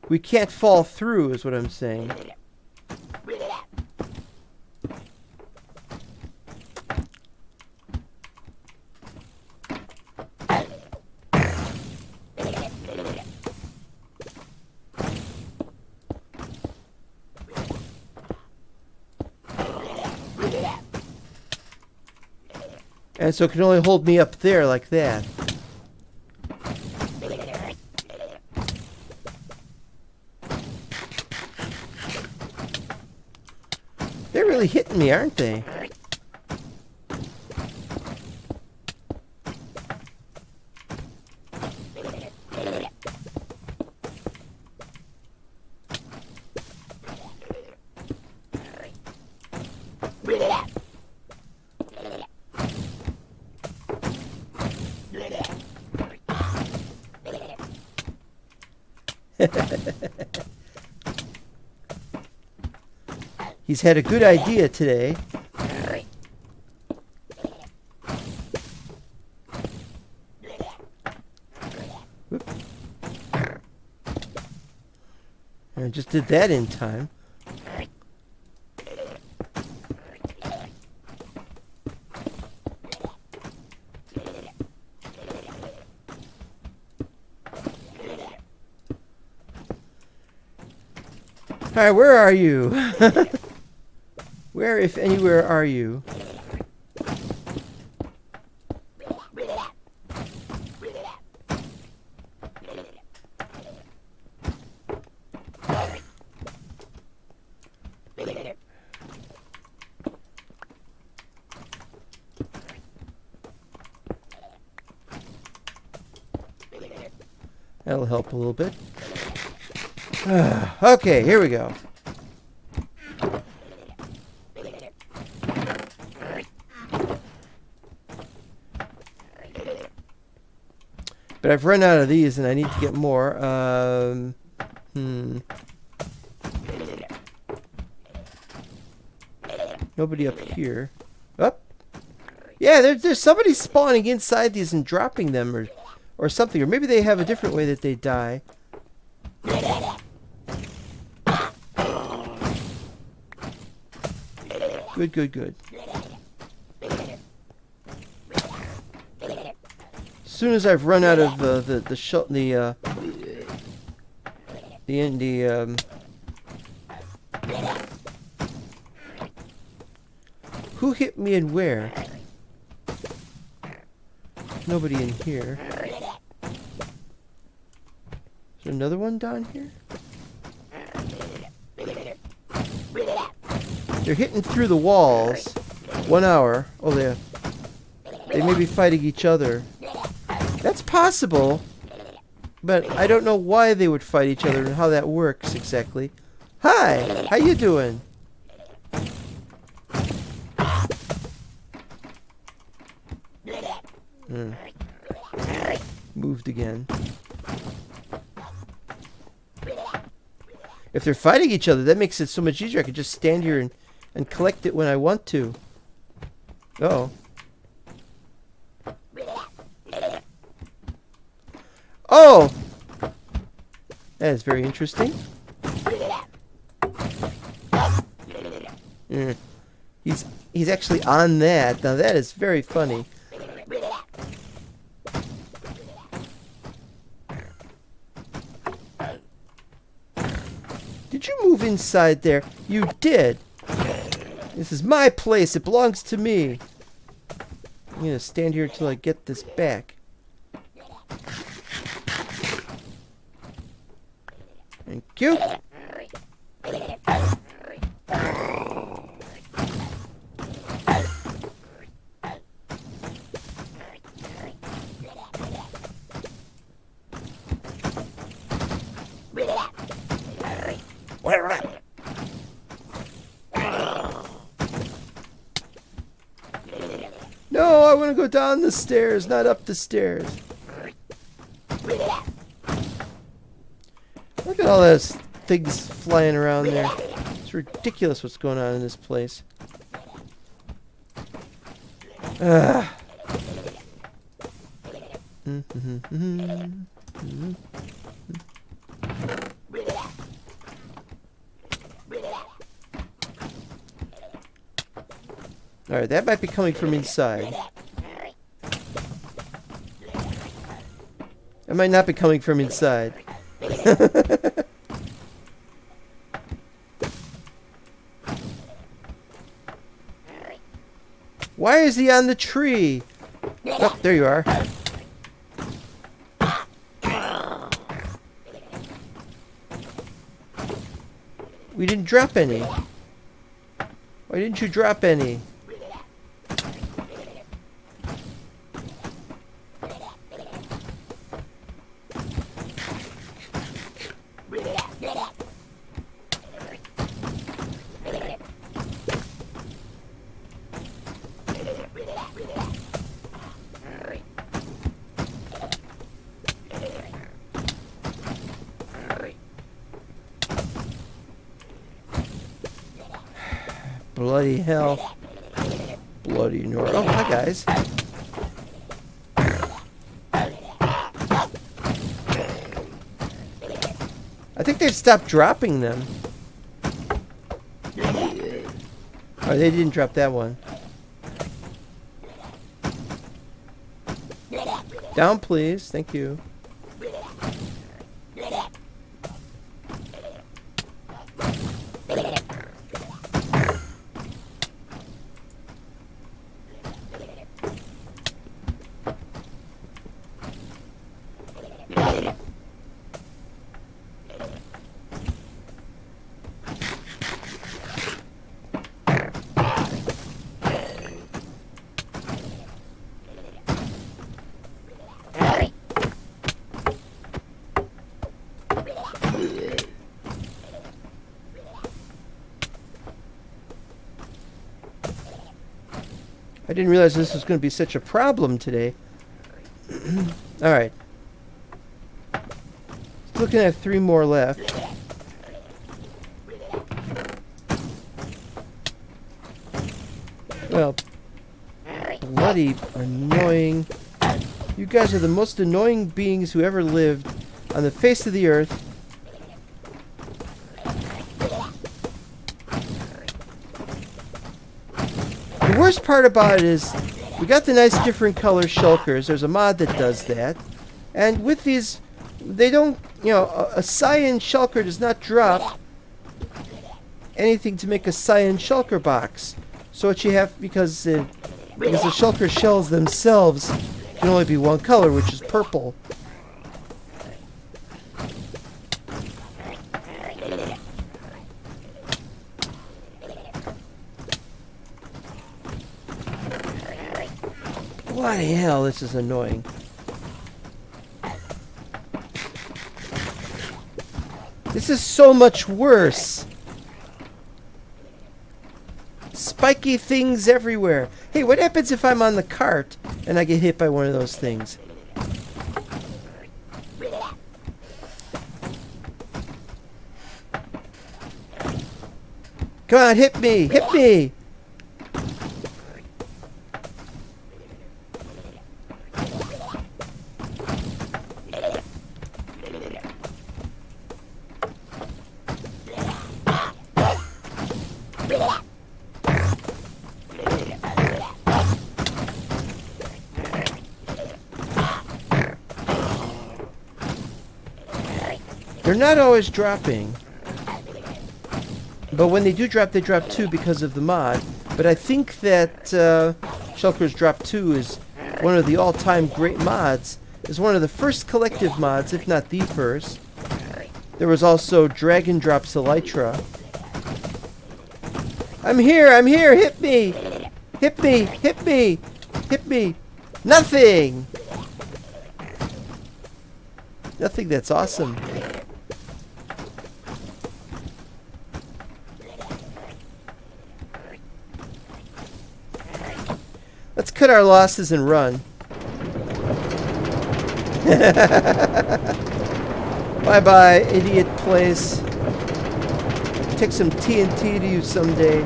we can't fall through, is what I'm saying. And so it can only hold me up there like that. They're really hitting me, aren't they? He's had a good idea today. Whoop. And I just did that in time. Alright, where are you? Where, if anywhere, are you? That'll help a little bit. Okay, here we go. But I've run out of these and I need to get more. Nobody up here. Up. Yeah, there's somebody spawning inside these and dropping them or something. Or maybe they have a different way that they die. Good, good, good. As soon as I've run out of who hit me and where? Nobody in here. Is there another one down here? They're hitting through the walls. 1 hour. Oh, they may be fighting each other. That's possible. But I don't know why they would fight each other and how that works exactly. Hi! How you doing? Moved again. If they're fighting each other, that makes it so much easier. I can just stand here and collect it when I want to. Oh. Oh! That is very interesting. He's actually on that. Now that is very funny. Did you move inside there? You did. This is my place. It belongs to me. I'm gonna stand here until I get this back. Thank you. No, I want to go down the stairs, not up the stairs. Look at all those things flying around there. It's ridiculous what's going on in this place. Ugh. Alright, that might be coming from inside. It might not be coming from inside. Why is he on the tree? Oh, there you are. We didn't drop any. Why didn't you drop any? Bloody hell. Bloody Nora. Oh, hi guys. I think they've stopped dropping them. Oh, they didn't drop that one. Down, please. Thank you. I didn't realize this was going to be such a problem today. Alright. Looking at 3 more left. Well, bloody annoying. You guys are the most annoying beings who ever lived on the face of the earth. The worst part about it is we got the nice different color shulkers. There's a mod that does that. And with these, they don't, you know, a cyan shulker does not drop anything to make a cyan shulker box. So what you have, because the shulker shells themselves can only be one color, which is purple. Bloody hell, this is annoying. This is so much worse. Spiky things everywhere. Hey, what happens if I'm on the cart and I get hit by one of those things? Come on, hit me! Hit me! They're not always dropping. But when they do drop, they drop 2 because of the mod. But I think that Shulker's Drop 2 is one of the all-time great mods. It's one of the first collective mods, if not the first. There was also Dragon Drops Elytra. I'm here, hit me! Hit me, hit me, hit me! Nothing! Nothing, that's awesome. Let's cut our losses and run. Bye-bye, idiot place. Take some TNT to you someday.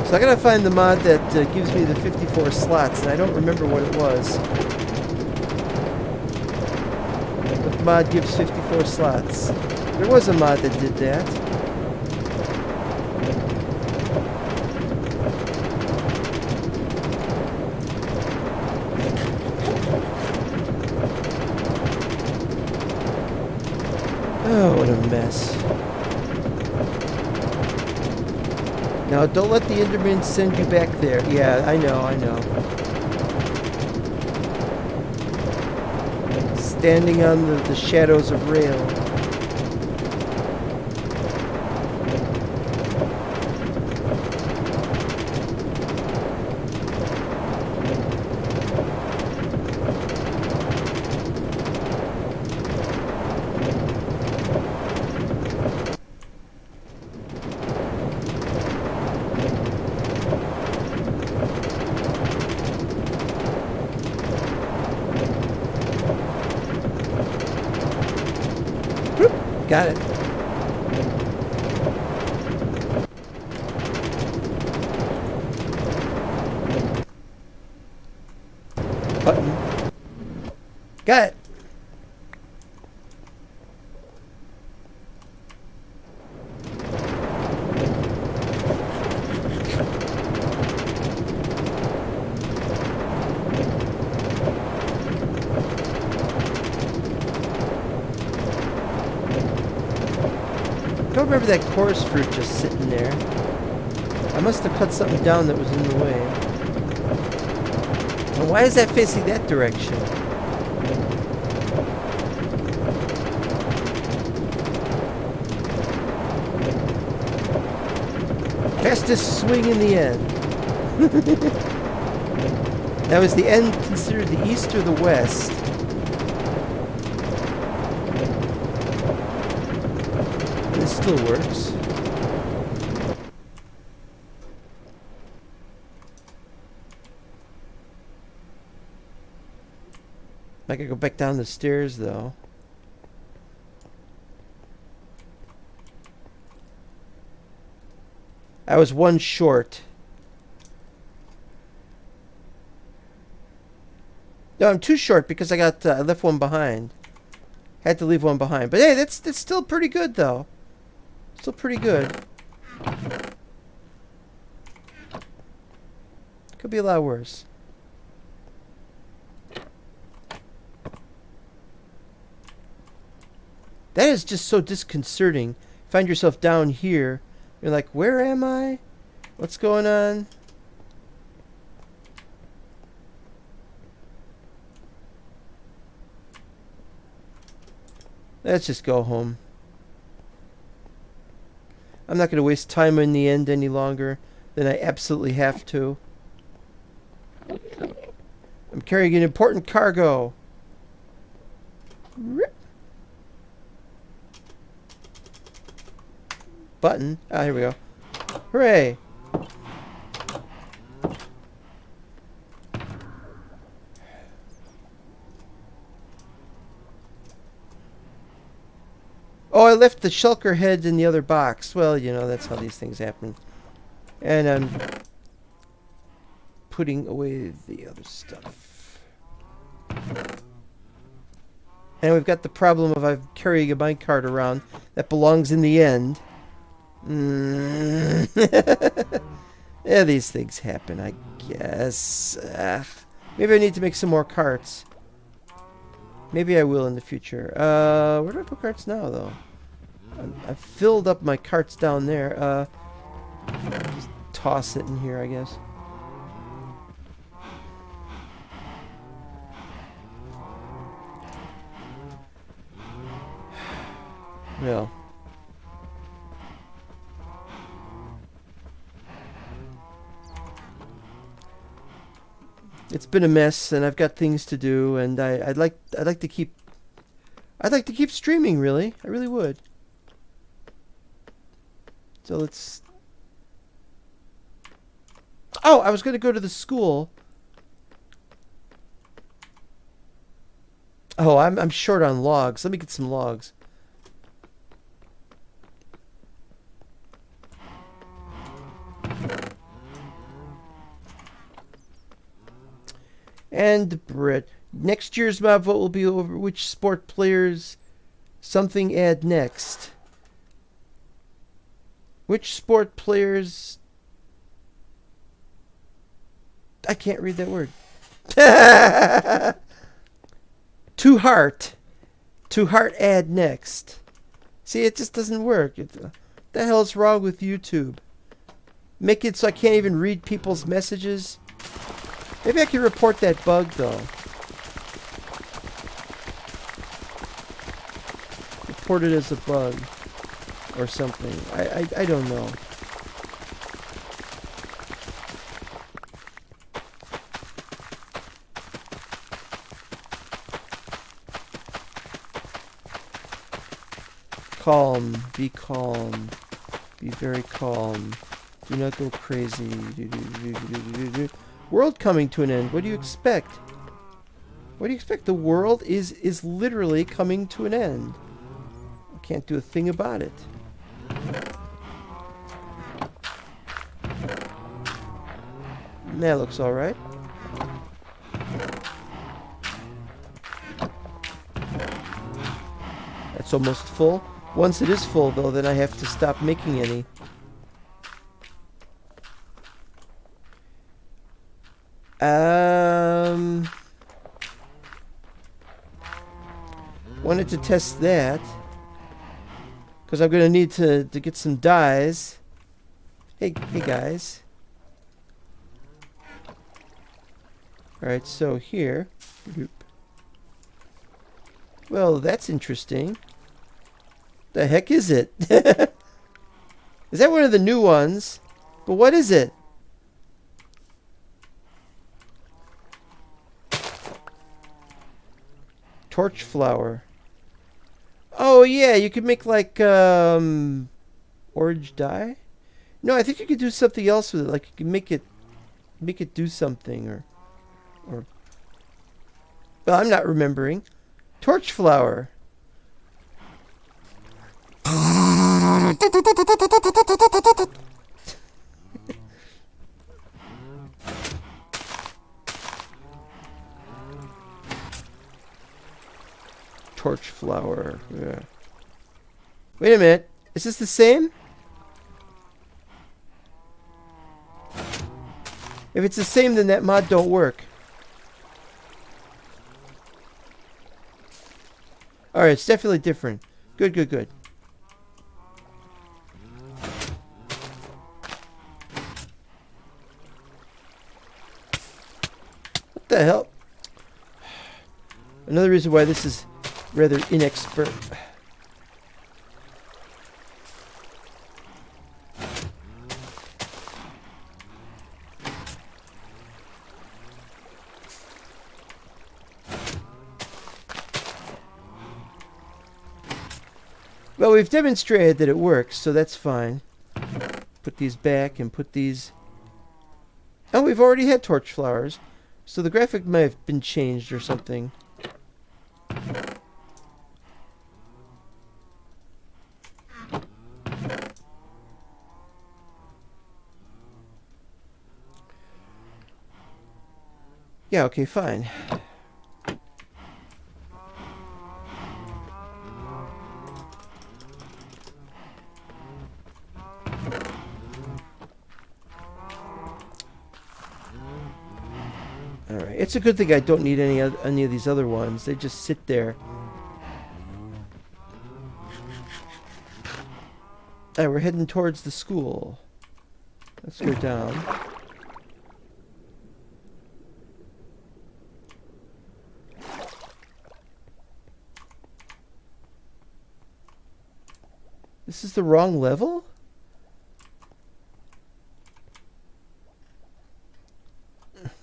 So I gotta find the mod that gives me the 54 slots, and I don't remember what it was. What mod gives 54 slots? There was a mod that did that. Oh, what a mess. Now, don't let the Enderman send you back there. Yeah, I know, I know. Standing on the shadows of rail. Got it. Button. Got it. I don't remember that chorus fruit just sitting there. I must have cut something down that was in the way. And why is that facing that direction? Fastest swing in the end. Now, is the end considered the east or the west? This still works. I gotta go back down the stairs though. I was 1 short. No, I'm 2 short because I left 1 behind. Had to leave 1 behind. But hey, that's still pretty good though. Still pretty good. Could be a lot worse. That is just so disconcerting. Find yourself down here. You're like, where am I? What's going on? Let's just go home. I'm not going to waste time in the end any longer than I absolutely have to. I'm carrying an important cargo. Button. Ah, here we go. Hooray! Oh, I left the shulker head in the other box. Well, you know, that's how these things happen. And I'm putting away the other stuff. And we've got the problem of I'm carrying a minecart around that belongs in the end. Yeah, these things happen, I guess. Maybe I need to make some more carts. Maybe I will in the future. Where do I put carts now, though? I've filled up my carts down there. Just toss it in here, I guess. Well. It's been a mess, and I've got things to do, and I'd like to keep streaming. Really, I really would. So let's. Oh, I was going to go to the school. Oh, I'm short on logs. Let me get some logs. And Brett. Next year's mob vote will be over which sport players something add next. Which sport players... I can't read that word. To heart add next. See, it just doesn't work. What the hell's wrong with YouTube? Make it so I can't even read people's messages. Maybe I can report that bug, though. Report it as a bug. Or something. I don't know. Calm. Be calm. Be very calm. Do not go crazy. World coming to an end. What do you expect? What do you expect? The world is literally coming to an end. I can't do a thing about it. That looks alright. That's almost full. Once it is full, though, then I have to stop making any. Wanted to test that. Because I'm going to need to get some dyes. Hey guys. Alright, so here. Well, that's interesting. The heck is it? Is that one of the new ones? But what is it? Torch flower. Oh yeah, you could make like orange dye? No, I think you could do something else with it. Like you can make it do something or well, I'm not remembering. Torch flower. Torch flower. Yeah. Wait a minute. Is this the same? If it's the same, then that mod don't work. Alright, it's definitely different. Good, good, good. What the hell? Another reason why this is rather inexpert. Well, we've demonstrated that it works, so that's fine. Put these back and put these... Oh, we've already had torch flowers. So the graphic might have been changed or something. Yeah, okay, fine. Alright. It's a good thing I don't need any of these other ones. They just sit there. Alright, we're heading towards the school. Let's go down. This is the wrong level?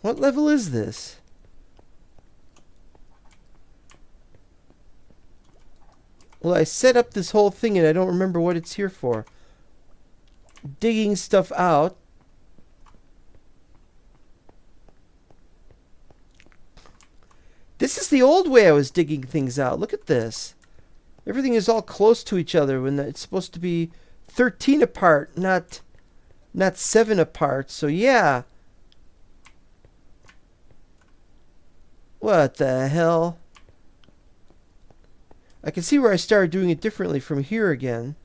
What level is this? Well, I set up this whole thing and I don't remember what it's here for. Digging stuff out. This is the old way I was digging things out. Look at this. Everything is all close to each other when it's supposed to be 13 apart, not 7 apart. So yeah. What the hell? I can see where I started doing it differently from here again.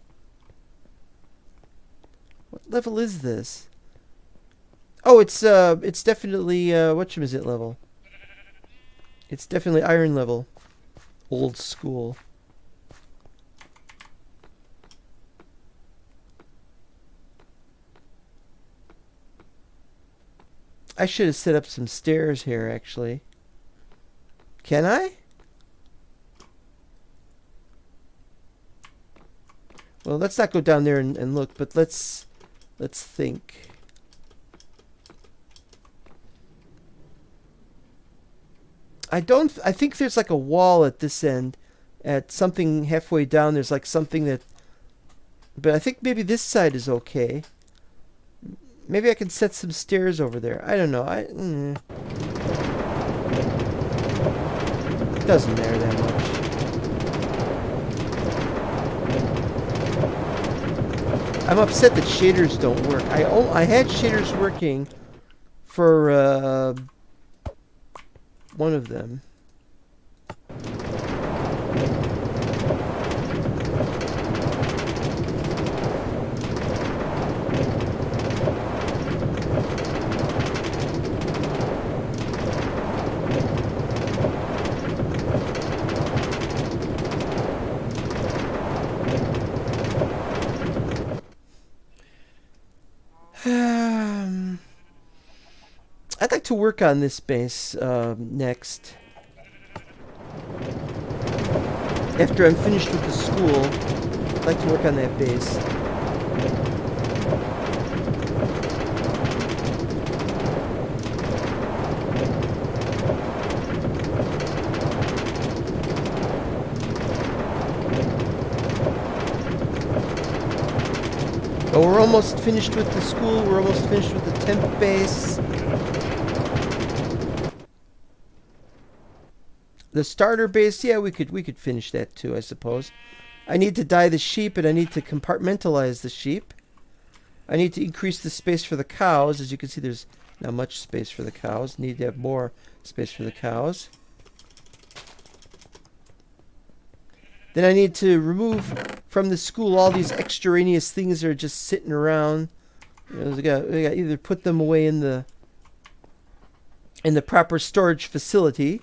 What level is this? Oh, it's definitely whatchamazit level. It's definitely iron level. Old school. I should have set up some stairs here, actually. Can I? Well, let's not go down there and look, but let's think. I think there's like a wall at this end. At something halfway down, there's like something that... But I think maybe this side is okay. Maybe I can set some stairs over there. I don't know. It doesn't matter that much. I'm upset that shaders don't work. I had shaders working for one of them. I'd like to work on this base next. After I'm finished with the school, I'd like to work on that base. But we're almost finished with the school. We're almost finished with the temp base. The starter base, yeah, we could finish that too, I suppose. I need to dye the sheep, and I need to compartmentalize the sheep. I need to increase the space for the cows. As you can see, there's not much space for the cows. Need to have more space for the cows. Then I need to remove from the school all these extraneous things that are just sitting around. You know, we got either put them away in the proper storage facility.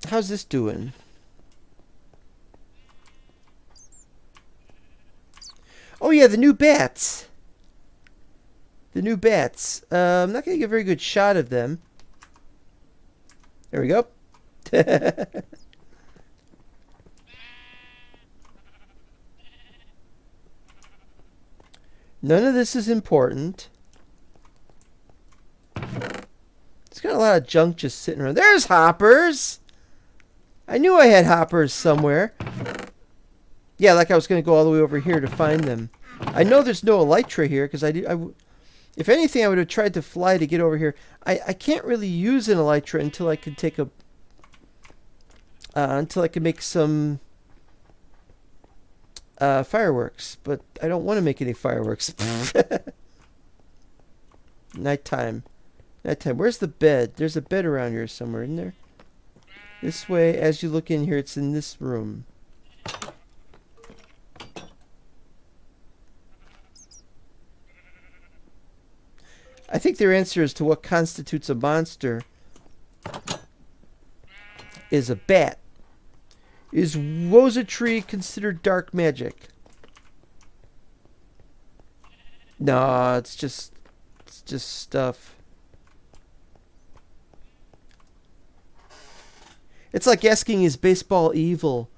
How's this doing? Oh yeah, the new bats. The new bats. I'm not going to get a very good shot of them. There we go. None of this is important. It's got a lot of junk just sitting around. There's hoppers! I knew I had hoppers somewhere. Yeah, like I was going to go all the way over here to find them. I know there's no elytra here, because if anything, I would have tried to fly to get over here. I can't really use an elytra until I can take until I can make some fireworks. But I don't want to make any fireworks. Nighttime. Nighttime. Where's the bed? There's a bed around here somewhere, isn't there? This way, as you look in here, it's in this room. I think their answer as to what constitutes a monster is a bat. Is Woza considered dark magic? No, it's just stuff. It's like asking, is baseball evil?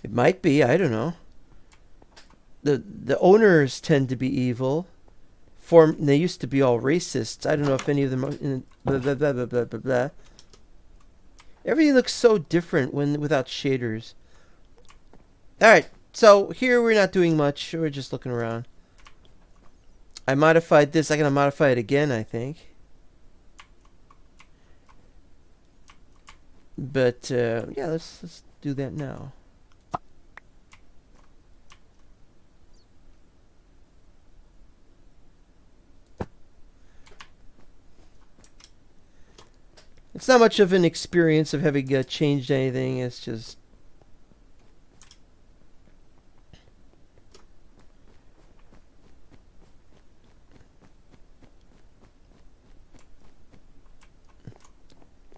It might be, I don't know. The owners tend to be evil. They used to be all racists. I don't know if any of them are in blah, blah, blah, blah, blah, blah, blah. Everything looks so different without shaders. Alright, so here we're not doing much. We're just looking around. I modified this. I'm going to modify it again, I think. But, yeah, let's do that now. It's not much of an experience of having changed anything. It's just...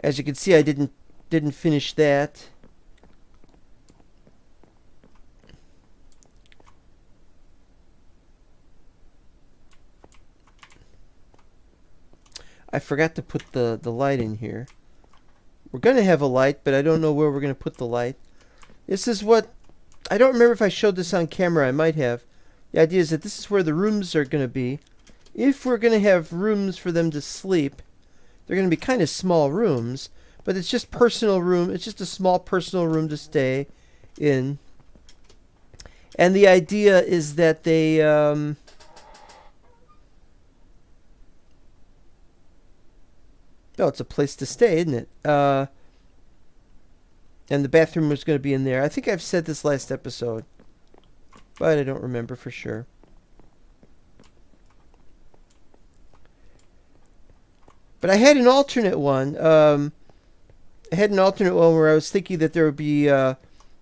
As you can see, I didn't finish that. I forgot to put the light in here. We're going to have a light, but I don't know where we're going to put the light. This is what... I don't remember if I showed this on camera. I might have. The idea is that this is where the rooms are going to be. If we're going to have rooms for them to sleep, they're going to be kind of small rooms, but it's just personal room. It's just a small personal room to stay in. And the idea is that they... Oh, it's a place to stay, isn't it? And the bathroom was going to be in there. I think I've said this last episode, but I don't remember for sure. But I had an alternate one. I had an alternate one where I was thinking that there would be... the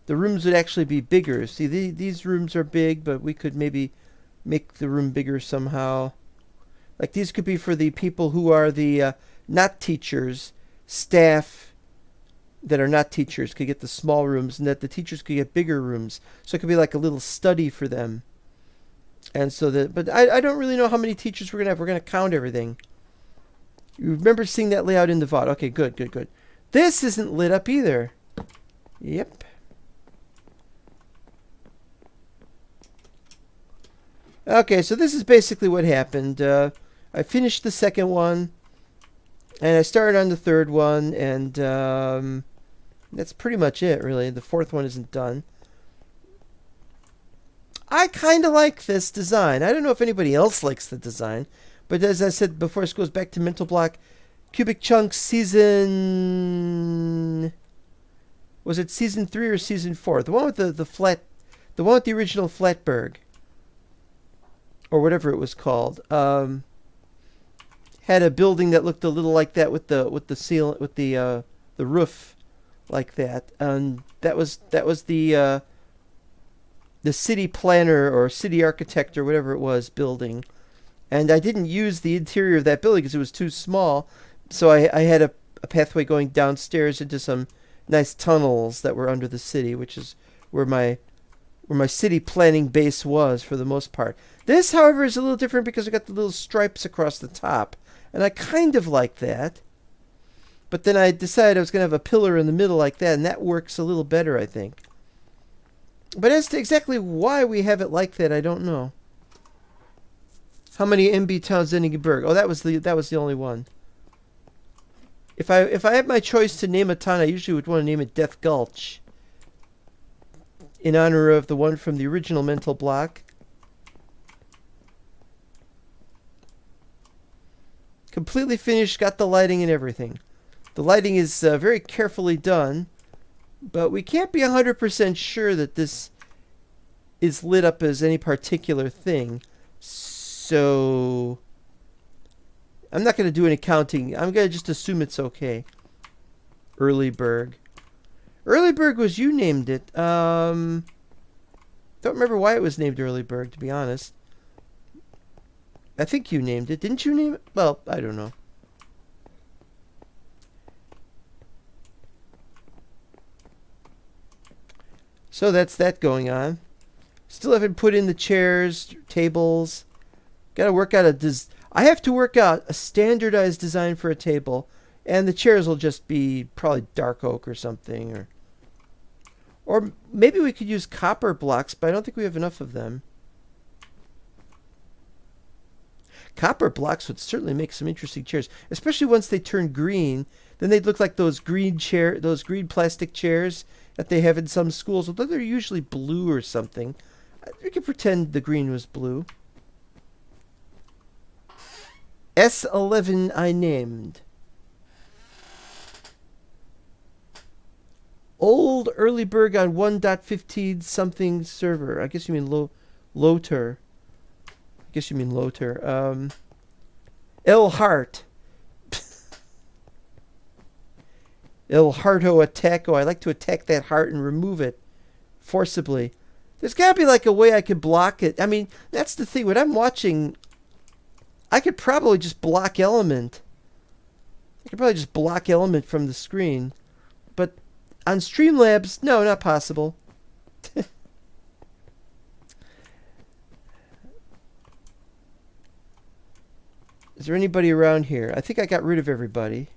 rooms would actually be bigger. See, these rooms are big, but we could maybe make the room bigger somehow. Like, these could be for the people who are the... not teachers, staff that are not teachers could get the small rooms, and that the teachers could get bigger rooms. So it could be like a little study for them. And so that, but I don't really know how many teachers we're going to have. We're going to count everything. You remember seeing that layout in the VOD. Okay, good, good, good. This isn't lit up either. Yep. Okay, so this is basically what happened. I finished the second one. And I started on the third one, and that's pretty much it, really. The fourth one isn't done. I kind of like this design. I don't know if anybody else likes the design, but as I said before, this goes back to Mental Block Cubic Chunks season... Was it season 3 or season 4? The one with the flat... The one with the original Flatberg. Or whatever it was called. Had a building that looked a little like that with the roof like that, and that was the city planner or city architect or whatever it was building, and I didn't use the interior of that building because it was too small, so I had a pathway going downstairs into some nice tunnels that were under the city, which is where my city planning base was for the most part. This, however, is a little different because I got the little stripes across the top. And I kind of like that. But then I decided I was going to have a pillar in the middle like that, and that works a little better, I think. But as to exactly why we have it like that, I don't know. How many MB towns in Berg? Oh, that was the only one. If I had my choice to name a town, I usually would want to name it Death Gulch. In honor of the one from the original Mental Block. Completely finished, got the lighting and everything. The lighting is very carefully done, but we can't be 100% sure that this is lit up as any particular thing. So I'm not going to do any counting. I'm going to just assume it's okay. Earlyberg. Earlyberg was you named it. Don't remember why it was named Earlyberg, to be honest. I think you named it. Didn't you name it? Well, I don't know. So that's that going on. Still haven't put in the chairs, tables. Got to work out I have to work out a standardized design for a table, and the chairs will just be probably dark oak or something, or maybe we could use copper blocks, but I don't think we have enough of them. Copper blocks would certainly make some interesting chairs, especially once they turn green. Then they'd look like those green plastic chairs that they have in some schools. Although they're usually blue or something. We could pretend the green was blue. S11 I named. Old Earlyberg on 1.15 something server. I guess you mean Loter. I guess you mean Loter. El Hart. El Harto Attacko. I like to attack that heart and remove it forcibly. There's got to be like a way I could block it. I mean, that's the thing. When I'm watching, I could probably just block element. I could probably just block element from the screen. But on Streamlabs, no, not possible. Is there anybody around here? I think I got rid of everybody.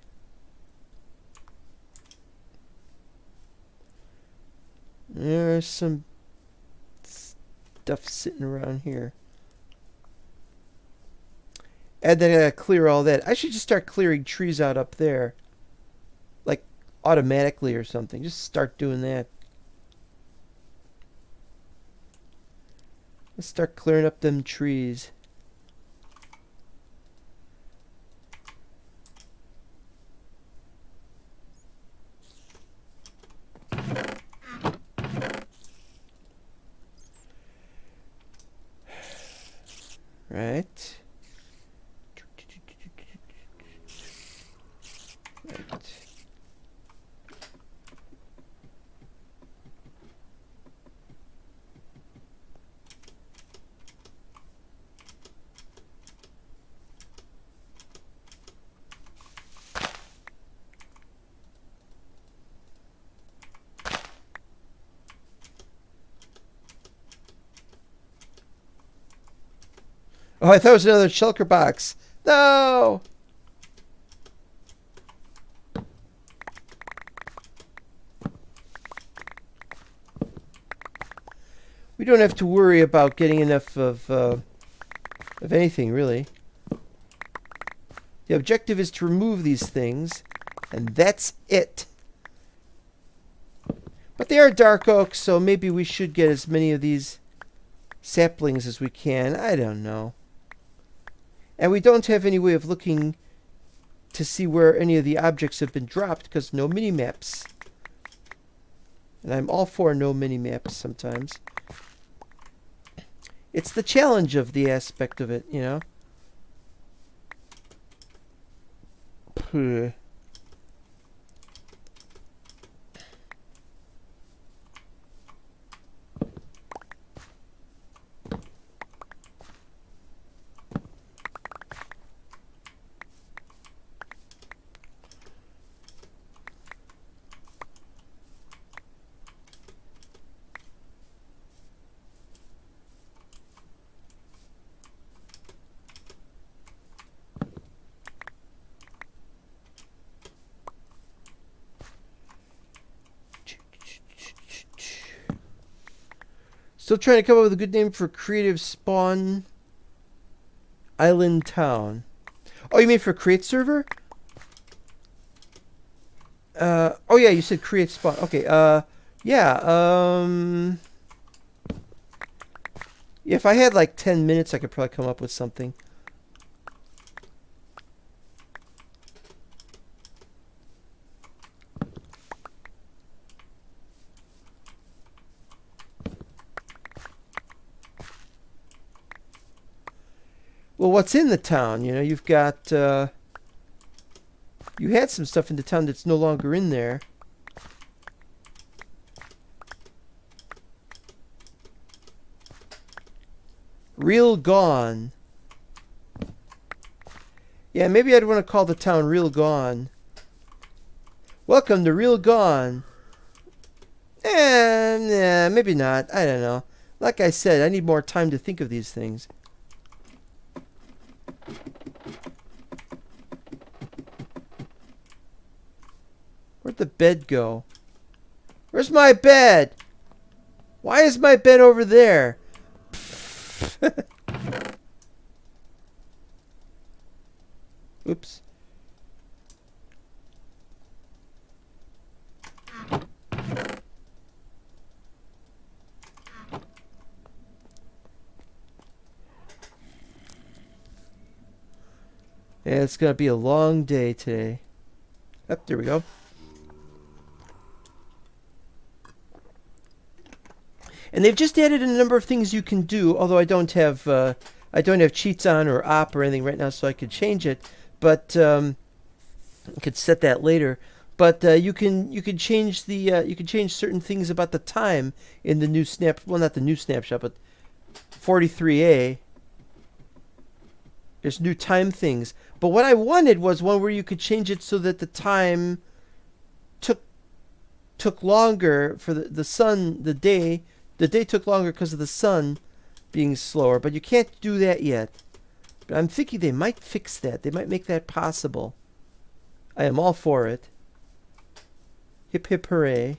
There's some stuff sitting around here. And then I gotta clear all that. I should just start clearing trees out up there. Like automatically or something. Just start doing that. Let's start clearing up them trees. Right. Right. Oh, I thought it was another shulker box. No! We don't have to worry about getting enough of anything, really. The objective is to remove these things, and that's it. But they are dark oak, so maybe we should get as many of these saplings as we can. I don't know. And we don't have any way of looking to see where any of the objects have been dropped because no minimaps. And I'm all for no minimaps sometimes. It's the challenge of the aspect of it, you know. Still trying to come up with a good name for Creative Spawn Island Town. Oh, you mean for Create Server? Oh yeah, you said Create Spawn. Okay, yeah, if I had like 10 minutes, I could probably come up with something. Well, what's in the town? You know, you've got, you had some stuff in the town that's no longer in there. Real Gone. Yeah, maybe I'd want to call the town Real Gone. Welcome to Real Gone. Nah, maybe not. I don't know. Like I said, I need more time to think of these things. Where'd the bed go? Where's my bed? Why is my bed over there? Oops. Yeah, it's gonna be a long day today. Oh, there we go. And they've just added a number of things you can do, although I don't have cheats on or op or anything right now, so I could change it. But I could set that later. But you can change the you can change certain things about the time in the new not the new snapshot, but 43A. There's new time things. But what I wanted was one where you could change it so that the time took longer for the sun, the day. The day took longer because of the sun being slower, but you can't do that yet. But I'm thinking they might fix that. They might make that possible. I am all for it. Hip hip hooray.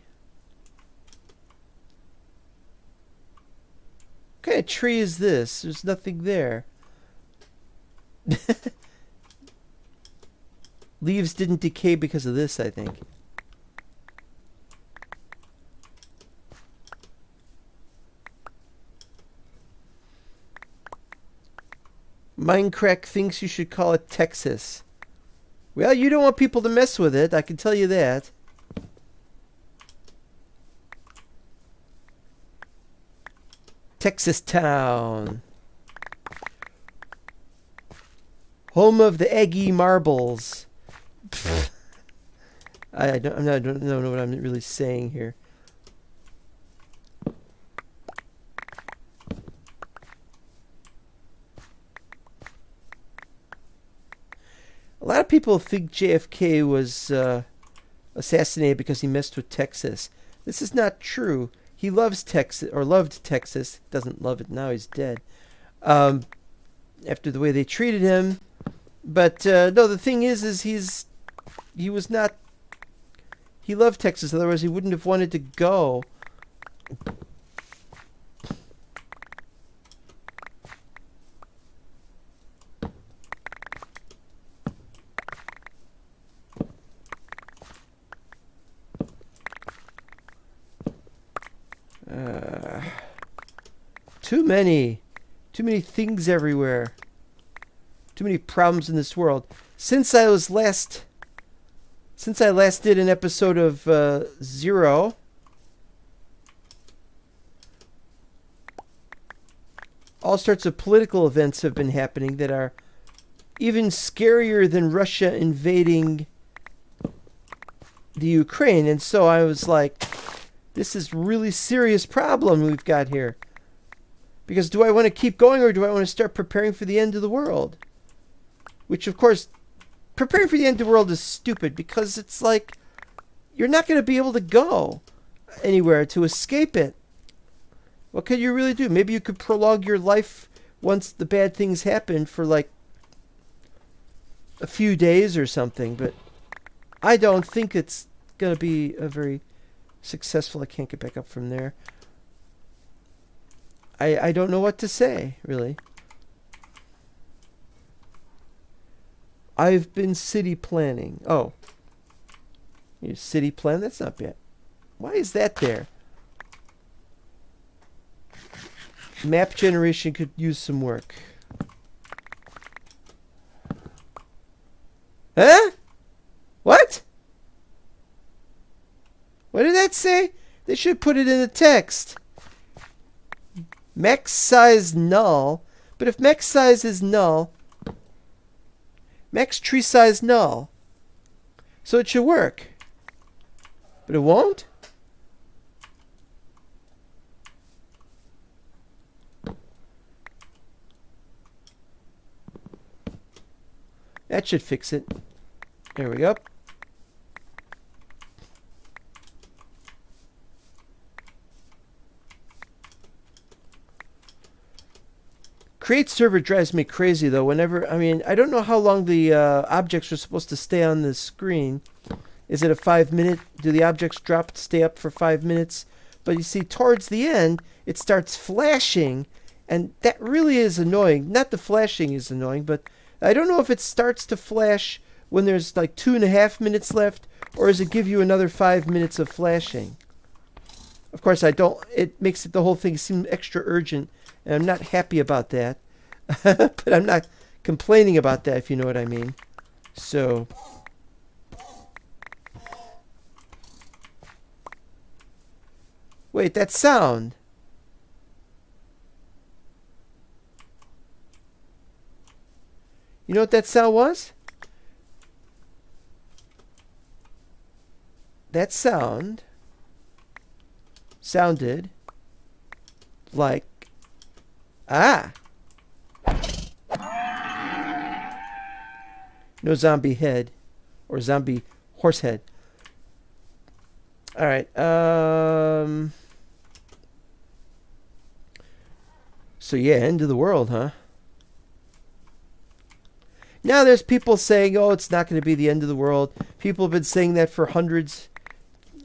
What kind of tree is this? There's nothing there. Leaves didn't decay because of this, I think. Minecraft thinks you should call it Texas. Well, you don't want people to mess with it, I can tell you that. Texas Town. Home of the eggy marbles. I don't know what I'm really saying here. A lot of people think JFK was assassinated because he messed with Texas. This is not true. He loves Texas, or loved Texas. Doesn't love it now. He's dead. After the way they treated him. But no, the thing is he was not. He loved Texas. Otherwise, he wouldn't have wanted to go. Too many things everywhere. Too many problems in this world. Since I last did an episode of Zero, all sorts of political events have been happening that are even scarier than Russia invading the Ukraine. And so I was like, this is really serious problem we've got here. Because do I want to keep going, or do I want to start preparing for the end of the world? Which, of course, preparing for the end of the world is stupid, because it's like you're not going to be able to go anywhere to escape it. What could you really do? Maybe you could prolong your life once the bad things happen for like a few days or something, but I don't think it's going to be a very successful. I can't get back up from there. I don't know what to say, really. I've been city planning. Oh. Your city plan? That's not bad. Why is that there? Map generation could use some work. Huh? What? What did that say? They should put it in the text. Max size null. But if max size is null, max tree size null. So it should work. But it won't? That should fix it. There we go. Create server drives me crazy though. Whenever, I mean, I don't know how long the objects are supposed to stay on the screen. Is it a 5-minute? Do the objects drop to stay up for 5 minutes? But you see, towards the end, it starts flashing, and that really is annoying. Not the flashing is annoying, but I don't know if it starts to flash when there's like 2.5 minutes left, or does it give you another 5 minutes of flashing? Of course, I don't. It makes the whole thing seem extra urgent, and I'm not happy about that. But I'm not complaining about that, if you know what I mean. So, wait, that sound. You know what that sound was? That sounded like no zombie head or zombie horse head. All right. So yeah, end of the world, huh? Now there's people saying, "Oh, it's not going to be the end of the world." People have been saying that for hundreds,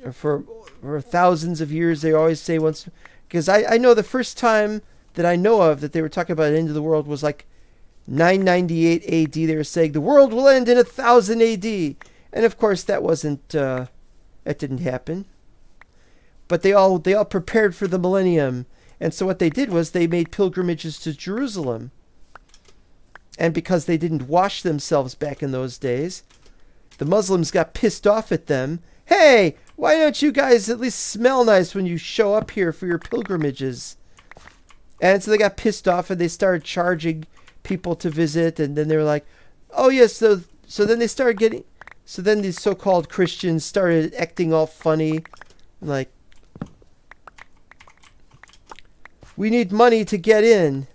or for thousands of years. They always say once, because I know the first time that I know of that they were talking about the end of the world was like 998 AD. They were saying the world will end in 1000 AD, and of course that wasn't. That didn't happen. But they all prepared for the millennium, and so what they did was they made pilgrimages to Jerusalem. And because they didn't wash themselves back in those days, the Muslims got pissed off at them. Hey, why don't you guys at least smell nice when you show up here for your pilgrimages? And so they got pissed off and they started charging people to visit. And then they were like, oh, yes. So then they started getting... So then these so-called Christians started acting all funny. Like, we need money to get in.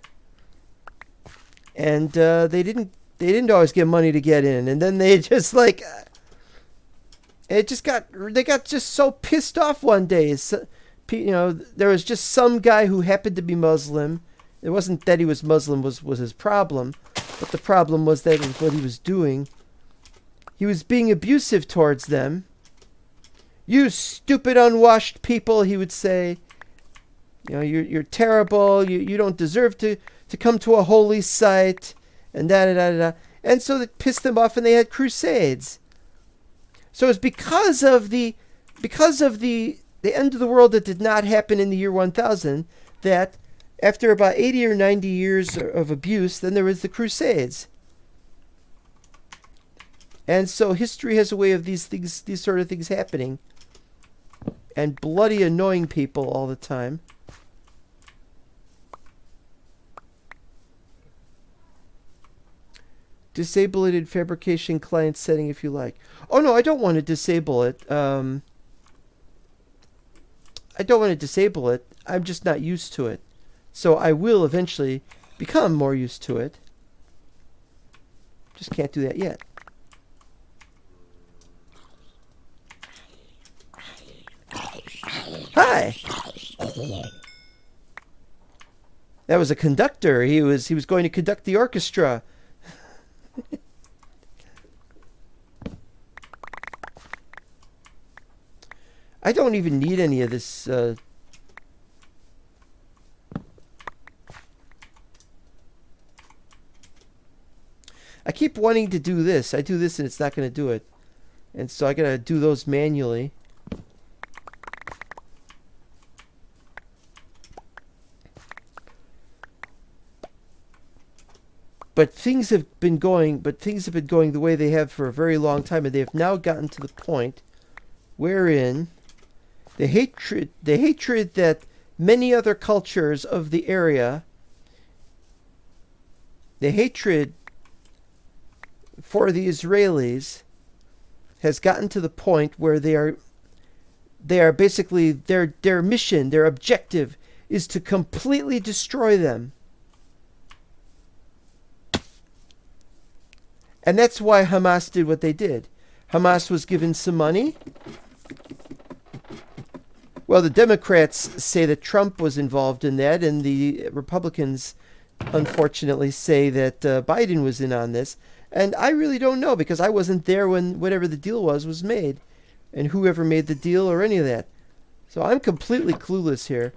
And they didn't always get money to get in, and then they just like they got just so pissed off one day. So, you know, there was just some guy who happened to be Muslim. It wasn't that he was Muslim was his problem, but the problem was that what he was doing. He was being abusive towards them. You stupid unwashed people, he would say. You know, you're terrible. You don't deserve to come to a holy site, and da. And so it pissed them off, and they had crusades. So it's because of the end of the world that did not happen in the year 1000 that after about 80 or 90 years of abuse, then there was the crusades. And so history has a way of these sort of things happening, and bloody annoying people all the time. Disable it in fabrication client setting if you like. Oh no, I don't want to disable it. I don't want to disable it. I'm just not used to it. So I will eventually become more used to it. Just can't do that yet. Hi. That was a conductor. He was going to conduct the orchestra. I don't even need any of this. I keep wanting to do this. I do this and it's not going to do it. And so I got to do those manually. But things have been going the way they have for a very long time, and they have now gotten to the point wherein the hatred that many other cultures of the area, the hatred for the Israelis has gotten to the point where they are basically their mission, their objective is to completely destroy them. And that's why Hamas did what they did. Hamas was given some money. Well, the Democrats say that Trump was involved in that, and the Republicans, unfortunately, say that Biden was in on this. And I really don't know, because I wasn't there when whatever the deal was made, and whoever made the deal or any of that. So I'm completely clueless here.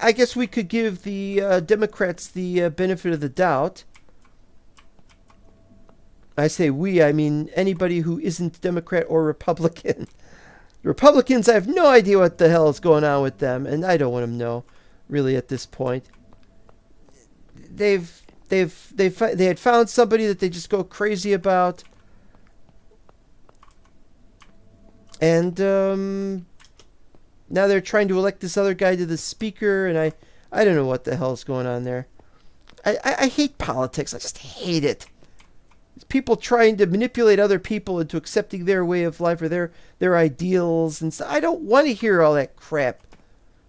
I guess we could give the Democrats the benefit of the doubt. I say we, I mean anybody who isn't Democrat or Republican. Republicans, I have no idea what the hell is going on with them, and I don't want to know, really, at this point. They had found somebody that they just go crazy about, and now they're trying to elect this other guy to the speaker, and I don't know what the hell is going on there. I hate politics. I just hate it. People trying to manipulate other people into accepting their way of life or their ideals and stuff. I don't want to hear all that crap.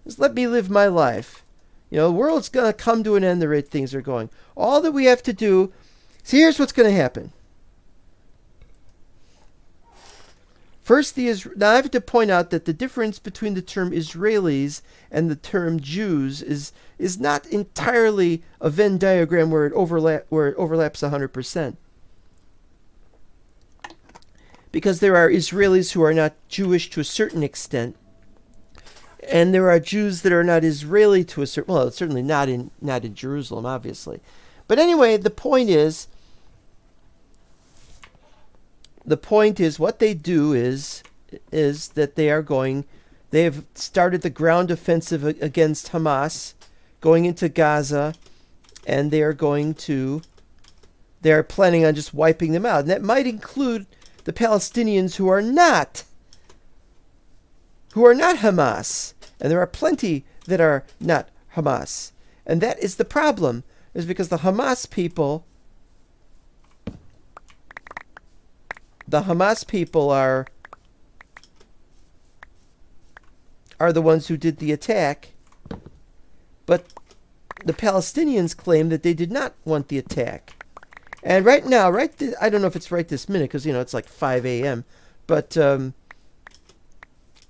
Just let me live my life. You know, the world's going to come to an end the rate things are going. All that we have to do... See, here's what's going to happen. First, now I have to point out that the difference between the term Israelis and the term Jews is not entirely a Venn diagram where it overlaps 100%. Because there are Israelis who are not Jewish to a certain extent, and there are Jews that are not Israeli to a certain... Well, certainly not in Jerusalem, obviously. But anyway, the point is what they do is that they have started the ground offensive against Hamas, going into Gaza, and they are planning on just wiping them out. And that might include the Palestinians who are not Hamas. And there are plenty that are not Hamas. And that is the problem, is because the Hamas people are the ones who did the attack, but the Palestinians claim that they did not want the attack. And right now, I don't know if it's right this minute, because, it's like 5 a.m., but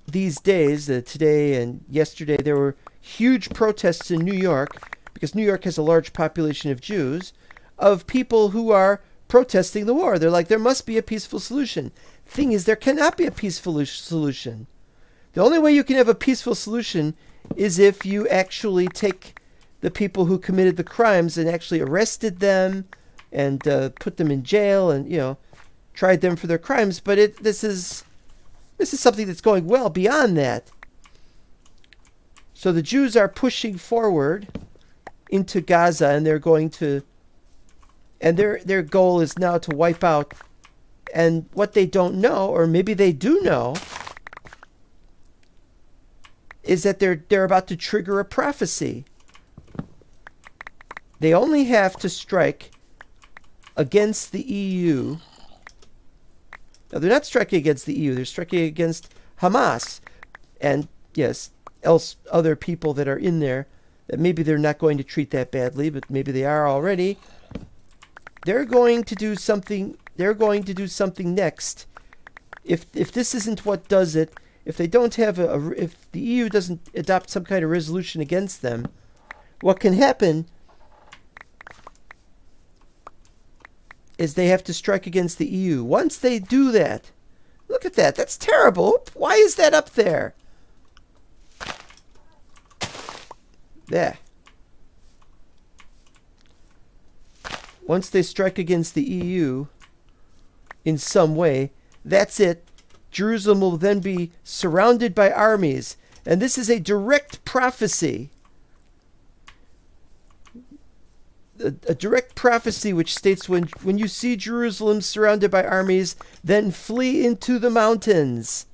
these days, today and yesterday, there were huge protests in New York, because New York has a large population of Jews, of people who are protesting the war. They're like, there must be a peaceful solution. Thing is, there cannot be a peaceful solution. The only way you can have a peaceful solution is if you actually take the people who committed the crimes and actually arrested them and put them in jail and, tried them for their crimes. But this is something that's going well beyond that. So the Jews are pushing forward into Gaza, and they're going to... And their goal is now to wipe out. And what they don't know, or maybe they do know, is that they're about to trigger a prophecy. They only have to strike against the EU. Now, they're not striking against the EU. They're striking against Hamas. And, yes, else other people that are in there that maybe they're not going to treat that badly, but maybe they are already. They're going to do something. They're going to do something next. If this isn't what does it, if they don't have if the EU doesn't adopt some kind of resolution against them, what can happen is they have to strike against the EU. Once they do that, look at that. That's terrible. Why is that up there? There. Once they strike against the EU in some way, that's it. Jerusalem will then be surrounded by armies. And this is a direct prophecy. A direct prophecy which states when you see Jerusalem surrounded by armies, then flee into the mountains.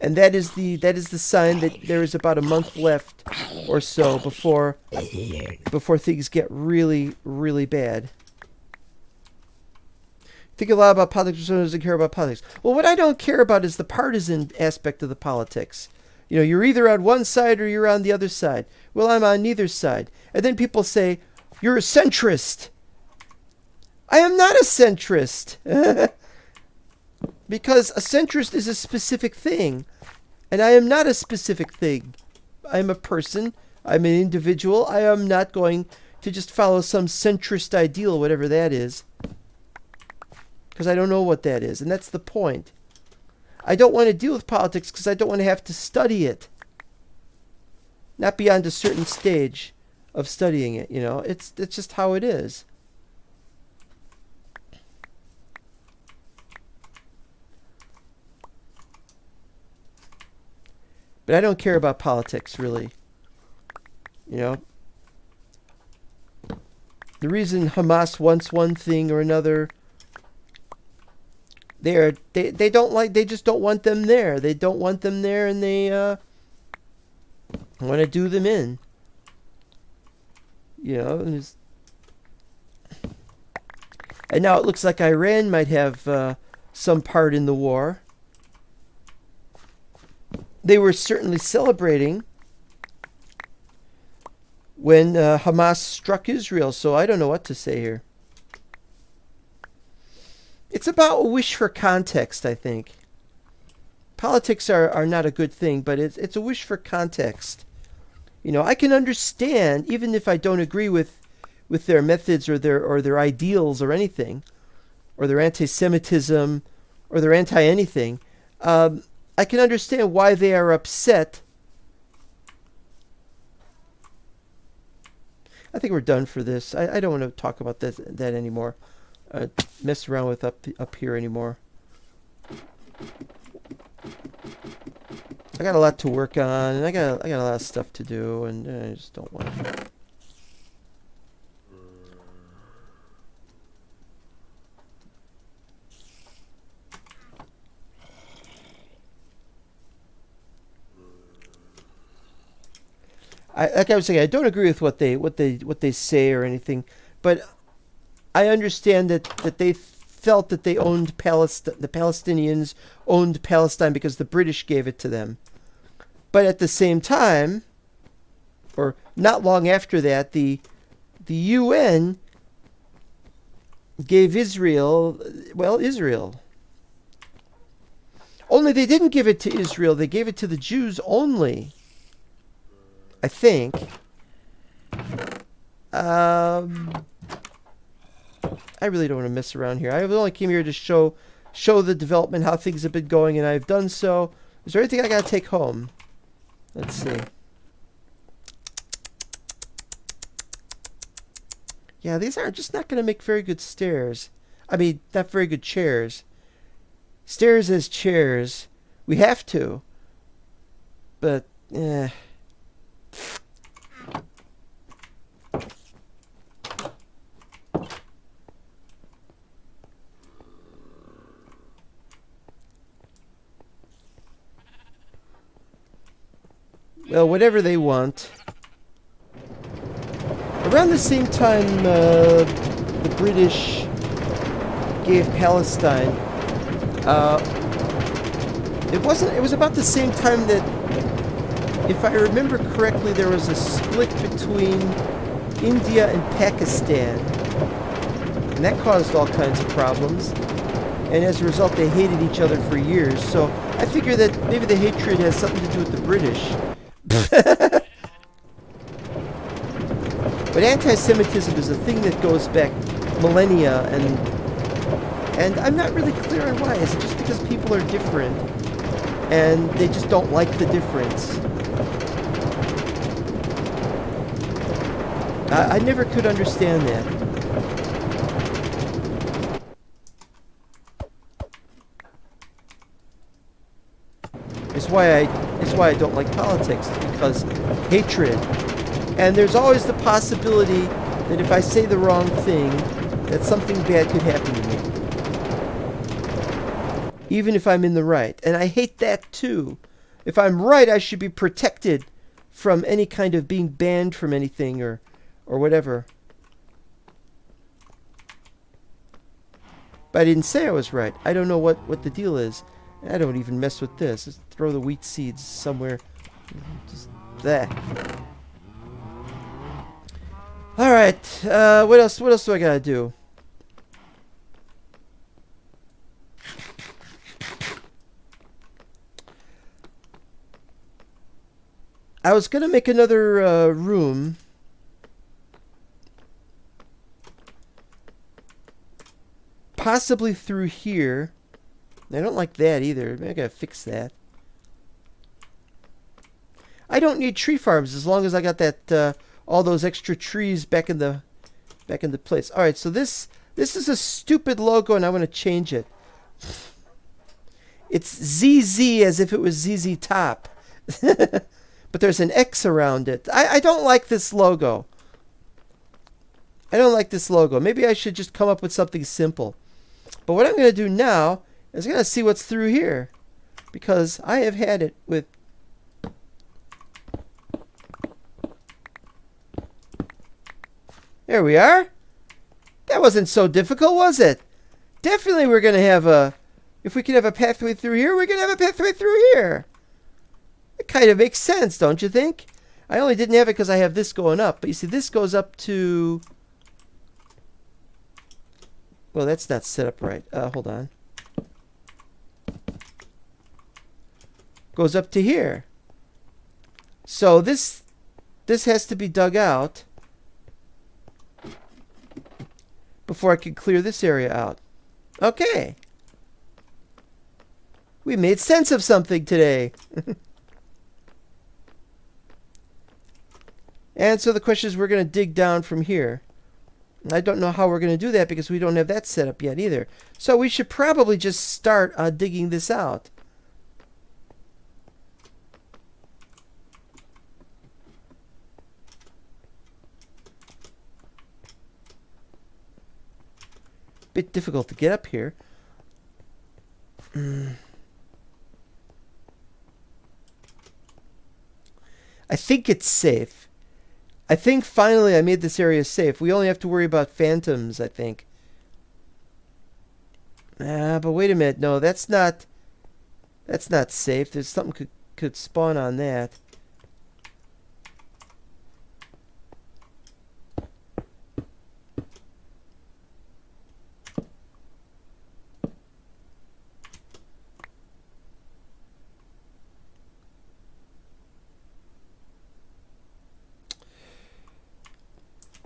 And that is the sign that there is about a month left or so before things get really, really bad. think a lot about politics, someone doesn't care about politics. Well, what I don't care about is the partisan aspect of the politics. You know, you're either on one side or you're on the other side. Well, I'm on neither side. And then people say, you're a centrist. I am not a centrist. Because a centrist is a specific thing. And I am not a specific thing. I'm a person. I'm an individual. I am not going to just follow some centrist ideal, whatever that is. Because I don't know what that is. And that's the point. I don't want to deal with politics because I don't want to have to study it. Not beyond a certain stage of studying it, you know. It's just how it is. But I don't care about politics, really. You know. The reason Hamas wants one thing or another, they just don't want them there. They don't want them there, and they want to do them in. You know, and now it looks like Iran might have some part in the war. They were certainly celebrating when Hamas struck Israel, so I don't know what to say here. It's about a wish for context, I think. Politics are not a good thing, but it's a wish for context. You know, I can understand, even if I don't agree with their methods or their ideals or anything, or their anti-Semitism or their anti-anything, I can understand why they are upset. I think we're done for this. I don't want to talk about that anymore. Mess around with up here anymore. I got a lot to work on, and I got a lot of stuff to do, and I just don't want to. Like I was saying, I don't agree with what they say or anything, but I understand that they felt that they owned the Palestinians owned Palestine because the British gave it to them. But at the same time, or not long after that, the UN gave Israel. Only they didn't give it to Israel. They gave it to the Jews only. I think. I really don't want to mess around here. I only came here to show the development, how things have been going, and I've done so. Is there anything I got to take home? Let's see. Yeah, these are just not going to make very good stairs. I mean, not very good chairs. Stairs as chairs. We have to. But, well, whatever they want. Around the same time the British gave Palestine, it was about the same time that, if I remember correctly, there was a split between India and Pakistan. And that caused all kinds of problems. And as a result, they hated each other for years. So I figure that maybe the hatred has something to do with the British. But anti-Semitism is a thing that goes back millennia, and I'm not really clear on why. Is it just because people are different and they just don't like the difference? I never could understand that. It's why I don't like politics. It's because hatred. And there's always the possibility that if I say the wrong thing, that something bad could happen to me. Even if I'm in the right. And I hate that too. If I'm right, I should be protected from any kind of being banned from anything or whatever. But I didn't say I was right. I don't know what the deal is. I don't even mess with this. Just throw the wheat seeds somewhere. Just there. All right. What else? What else do I gotta do? I was gonna make another room. Possibly through here. I don't like that either. Maybe I gotta fix that. I don't need tree farms as long as I got that all those extra trees back in the place. All right, so this is a stupid logo, and I want to change it. It's ZZ as if it was ZZ Top, but there's an X around it. I don't like this logo. I don't like this logo. Maybe I should just come up with something simple. But what I'm going to do now is I'm going to see what's through here, because I have had it with. There we are. That wasn't so difficult, was it? Definitely we're going to have a... If we can have a pathway through here, we're going to have a pathway through here. It kind of makes sense, don't you think? I only didn't have it because I have this going up. But you see, this goes up to... Well, that's not set up right. Hold on. Goes up to here. So this has to be dug out before I can clear this area out. Okay. We made sense of something today. And so the question is, we're going to dig down from here. I don't know how we're going to do that because we don't have that set up yet either. So we should probably just start digging this out. Bit difficult to get up here. I think it's safe. I think finally I made this area safe. We only have to worry about phantoms, I think. But wait a minute. No, that's not safe. There's something could spawn on that.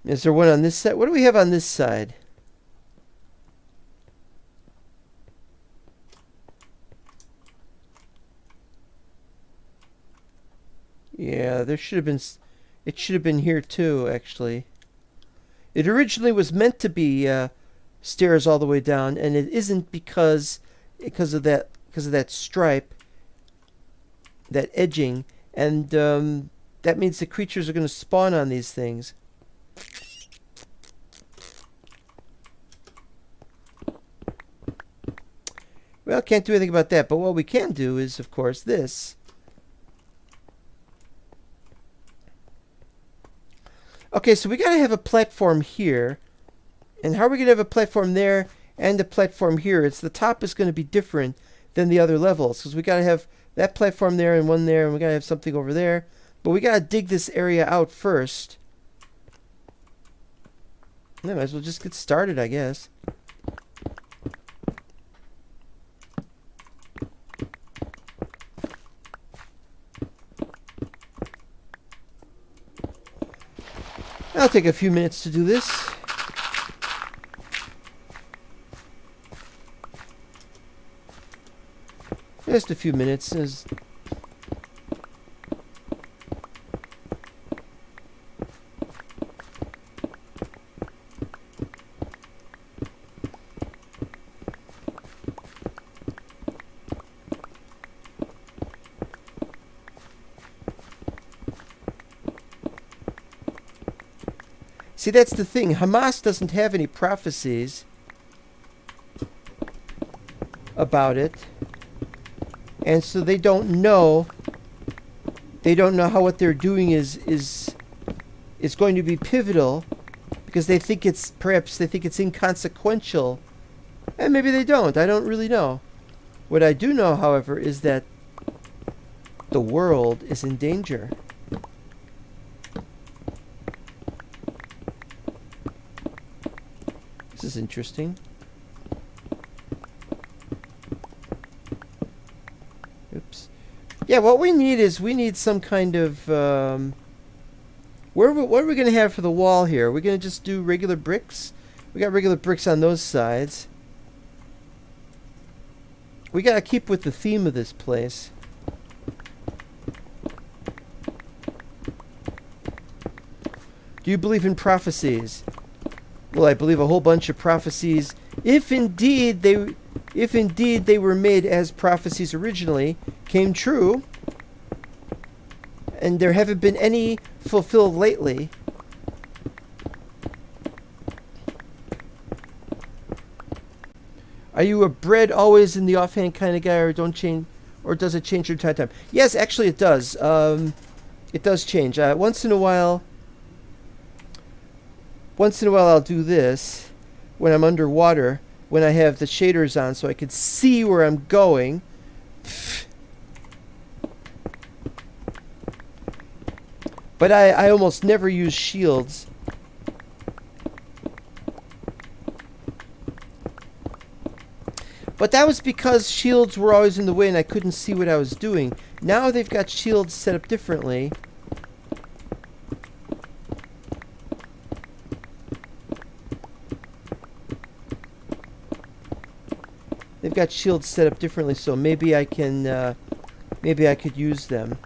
Is there one on this side? What do we have on this side? Yeah, there should have been... It should have been here too, actually. It originally was meant to be stairs all the way down, and it isn't because of that stripe, that edging, and that means the creatures are going to spawn on these things. Well, can't do anything about that, but what we can do is, of course, this. Okay, so we got to have a platform here. And how are we going to have a platform there and a platform here? It's the top is going to be different than the other levels, because we got to have that platform there and one there, and we got to have something over there. But we got to dig this area out first. Yeah, might as well just get started, I guess. I'll take a few minutes to do this. Just a few minutes. See, that's the thing. Hamas doesn't have any prophecies about it. And so they don't know how what they're doing is going to be pivotal, because they think it's inconsequential And maybe they don't. I don't really know. What I do know, however, is that the world is in danger. This is interesting. Oops. Yeah, what we need is some kind of what are we going to have for the wall here? Are we going to just do regular bricks? We got regular bricks on those sides. We got to keep with the theme of this place. Do you believe in prophecies? Well, I believe a whole bunch of prophecies. If indeed they were made as prophecies originally, came true, and there haven't been any fulfilled lately. Are you a bread always in the offhand kind of guy, or don't change, or does it change from time to time? Yes, actually it does. It does change. Once in a while I'll do this when I'm underwater, when I have the shaders on so I can see where I'm going. But I almost never use shields. But that was because shields were always in the way and I couldn't see what I was doing. Now they've got shields set up differently. They've got shields set up differently, so maybe I can, maybe I could use them.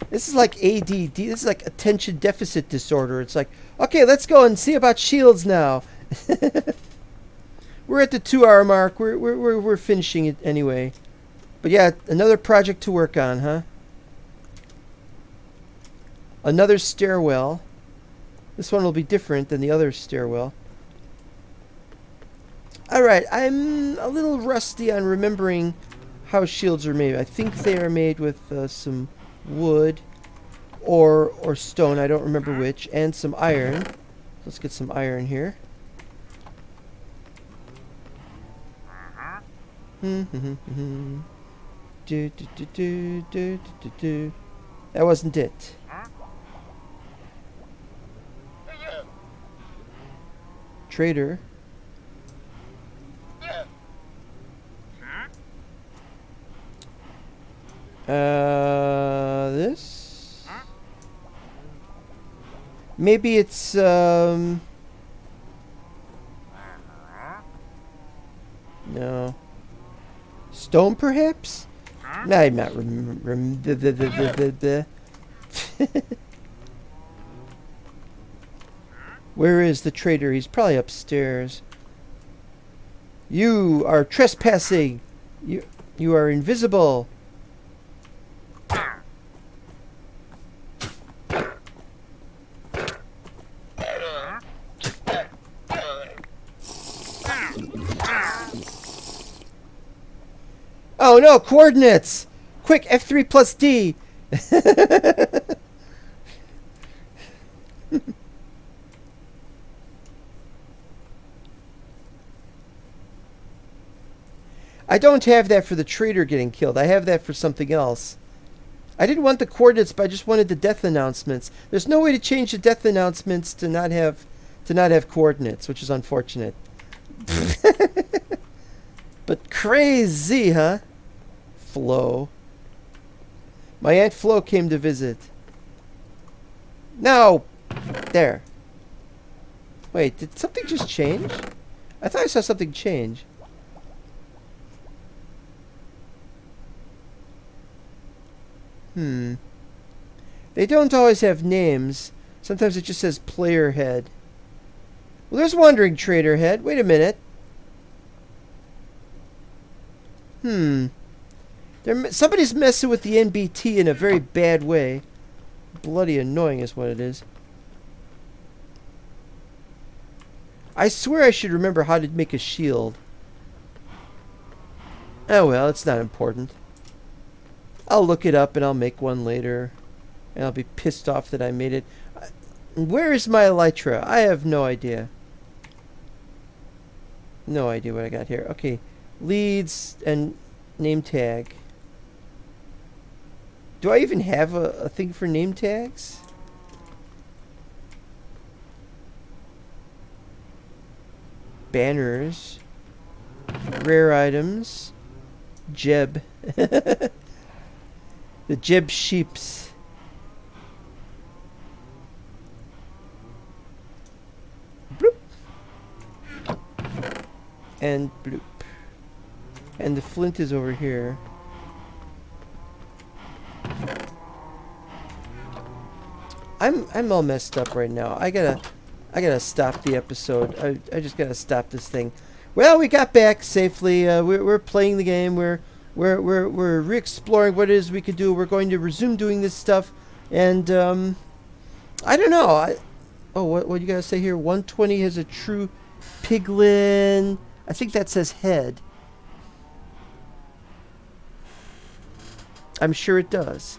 This is like ADD. This is like attention deficit disorder. It's like, okay, let's go and see about shields now. We're at the 2-hour mark. We're finishing it anyway. But yeah, another project to work on, huh? Another stairwell. This one will be different than the other stairwell. Alright, I'm a little rusty on remembering how shields are made. I think they are made with some wood or stone, I don't remember which, and some iron. Let's get some iron here. That wasn't it. Trader. This? Maybe it's, no. Stone, perhaps? No, I'm not Where is the trader? He's probably upstairs. You are trespassing. You are invisible. Oh no, coordinates! Quick, F3 plus D! I don't have that for the trader getting killed. I have that for something else. I didn't want the coordinates, but I just wanted the death announcements. There's no way to change the death announcements to not have coordinates, which is unfortunate. But crazy, huh? Flo. My Aunt Flo came to visit. No! There. Wait, did something just change? I thought I saw something change. They don't always have names. Sometimes it just says player head. Well, there's Wandering Trader head. Wait a minute. Somebody's messing with the NBT in a very bad way. Bloody annoying is what it is. I swear I should remember how to make a shield. Oh well, it's not important. I'll look it up and I'll make one later. And I'll be pissed off that I made it. Where is my elytra? I have no idea. No idea what I got here. Okay, leads and name tag. Do I even have a thing for name tags? Banners. Rare items. Jeb. The Jeb sheeps. Bloop. And bloop. And the flint is over here. I'm all messed up right now. I gotta stop the episode. I just gotta stop this thing. Well, we got back safely. We're playing the game. We're re-exploring what it is we could do. We're going to resume doing this stuff, and I don't know. What you gotta say here? 120 has a true piglin. I think that says head. I'm sure it does.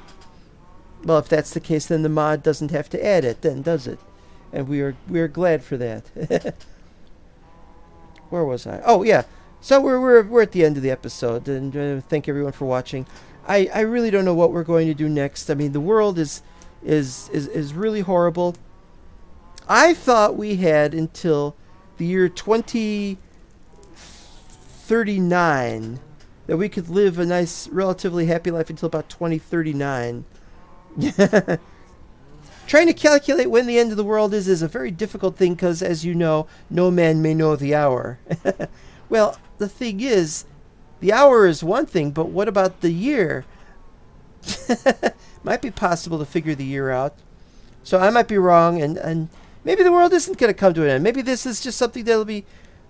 Well, if that's the case, then the mod doesn't have to add it, then, does it? And we are glad for that. Where was I? Oh yeah. So we're at the end of the episode, and thank everyone for watching. I really don't know what we're going to do next. I mean, the world is really horrible. I thought we had until the year 2039 that we could live a nice, relatively happy life until about 2039. Trying to calculate when the end of the world is a very difficult thing because, as you know, no man may know the hour. Well, the thing is, the hour is one thing, but what about the year? Might be possible to figure the year out. So I might be wrong, and maybe the world isn't going to come to an end. Maybe this is just something that'll be,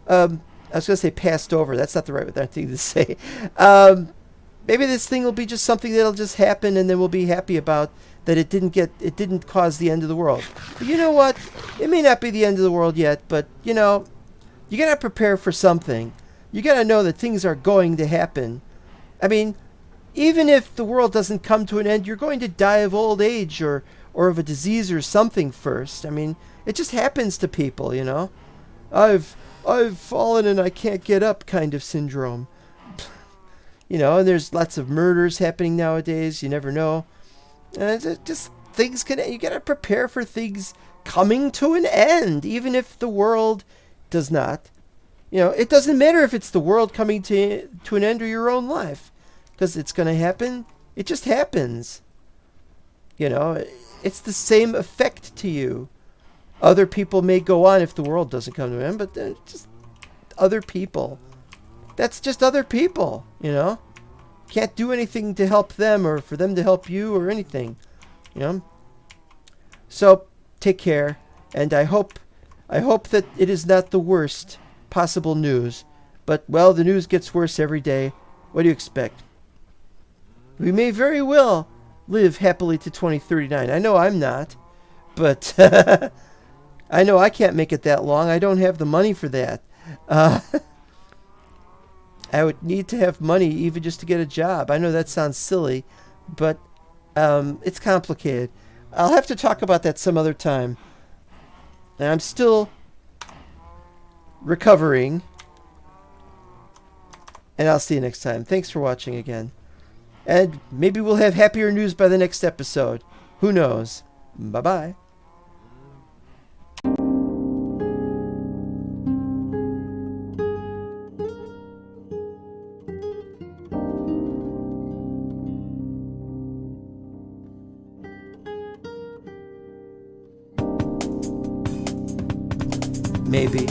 I was going to say passed over. That's not the right thing to say. Maybe this thing will be just something that'll just happen, and then we'll be happy about that it didn't cause the end of the world. But you know what? It may not be the end of the world yet, but you know, you gotta prepare for something. You gotta know that things are going to happen. I mean, even if the world doesn't come to an end, you're going to die of old age or of a disease or something first. I mean, it just happens to people, you know. I've fallen and I can't get up kind of syndrome. You know, and there's lots of murders happening nowadays. You never know. And it's just things you gotta prepare for things coming to an end, even if the world does not. You know, it doesn't matter if it's the world coming to an end or your own life, because it's gonna happen. It just happens. You know, it's the same effect to you. Other people may go on if the world doesn't come to an end, but they're just other people. That's just other people, you know. Can't do anything to help them or for them to help you or anything, you know. So take care, and I hope that it is not the worst possible news. But well, the news gets worse every day. What do you expect? We may very well live happily to 2039. I know I'm not, but I know I can't make it that long. I don't have the money for that. I would need to have money even just to get a job. I know that sounds silly, but it's complicated. I'll have to talk about that some other time. And I'm still recovering. And I'll see you next time. Thanks for watching again. And maybe we'll have happier news by the next episode. Who knows? Bye-bye. Maybe.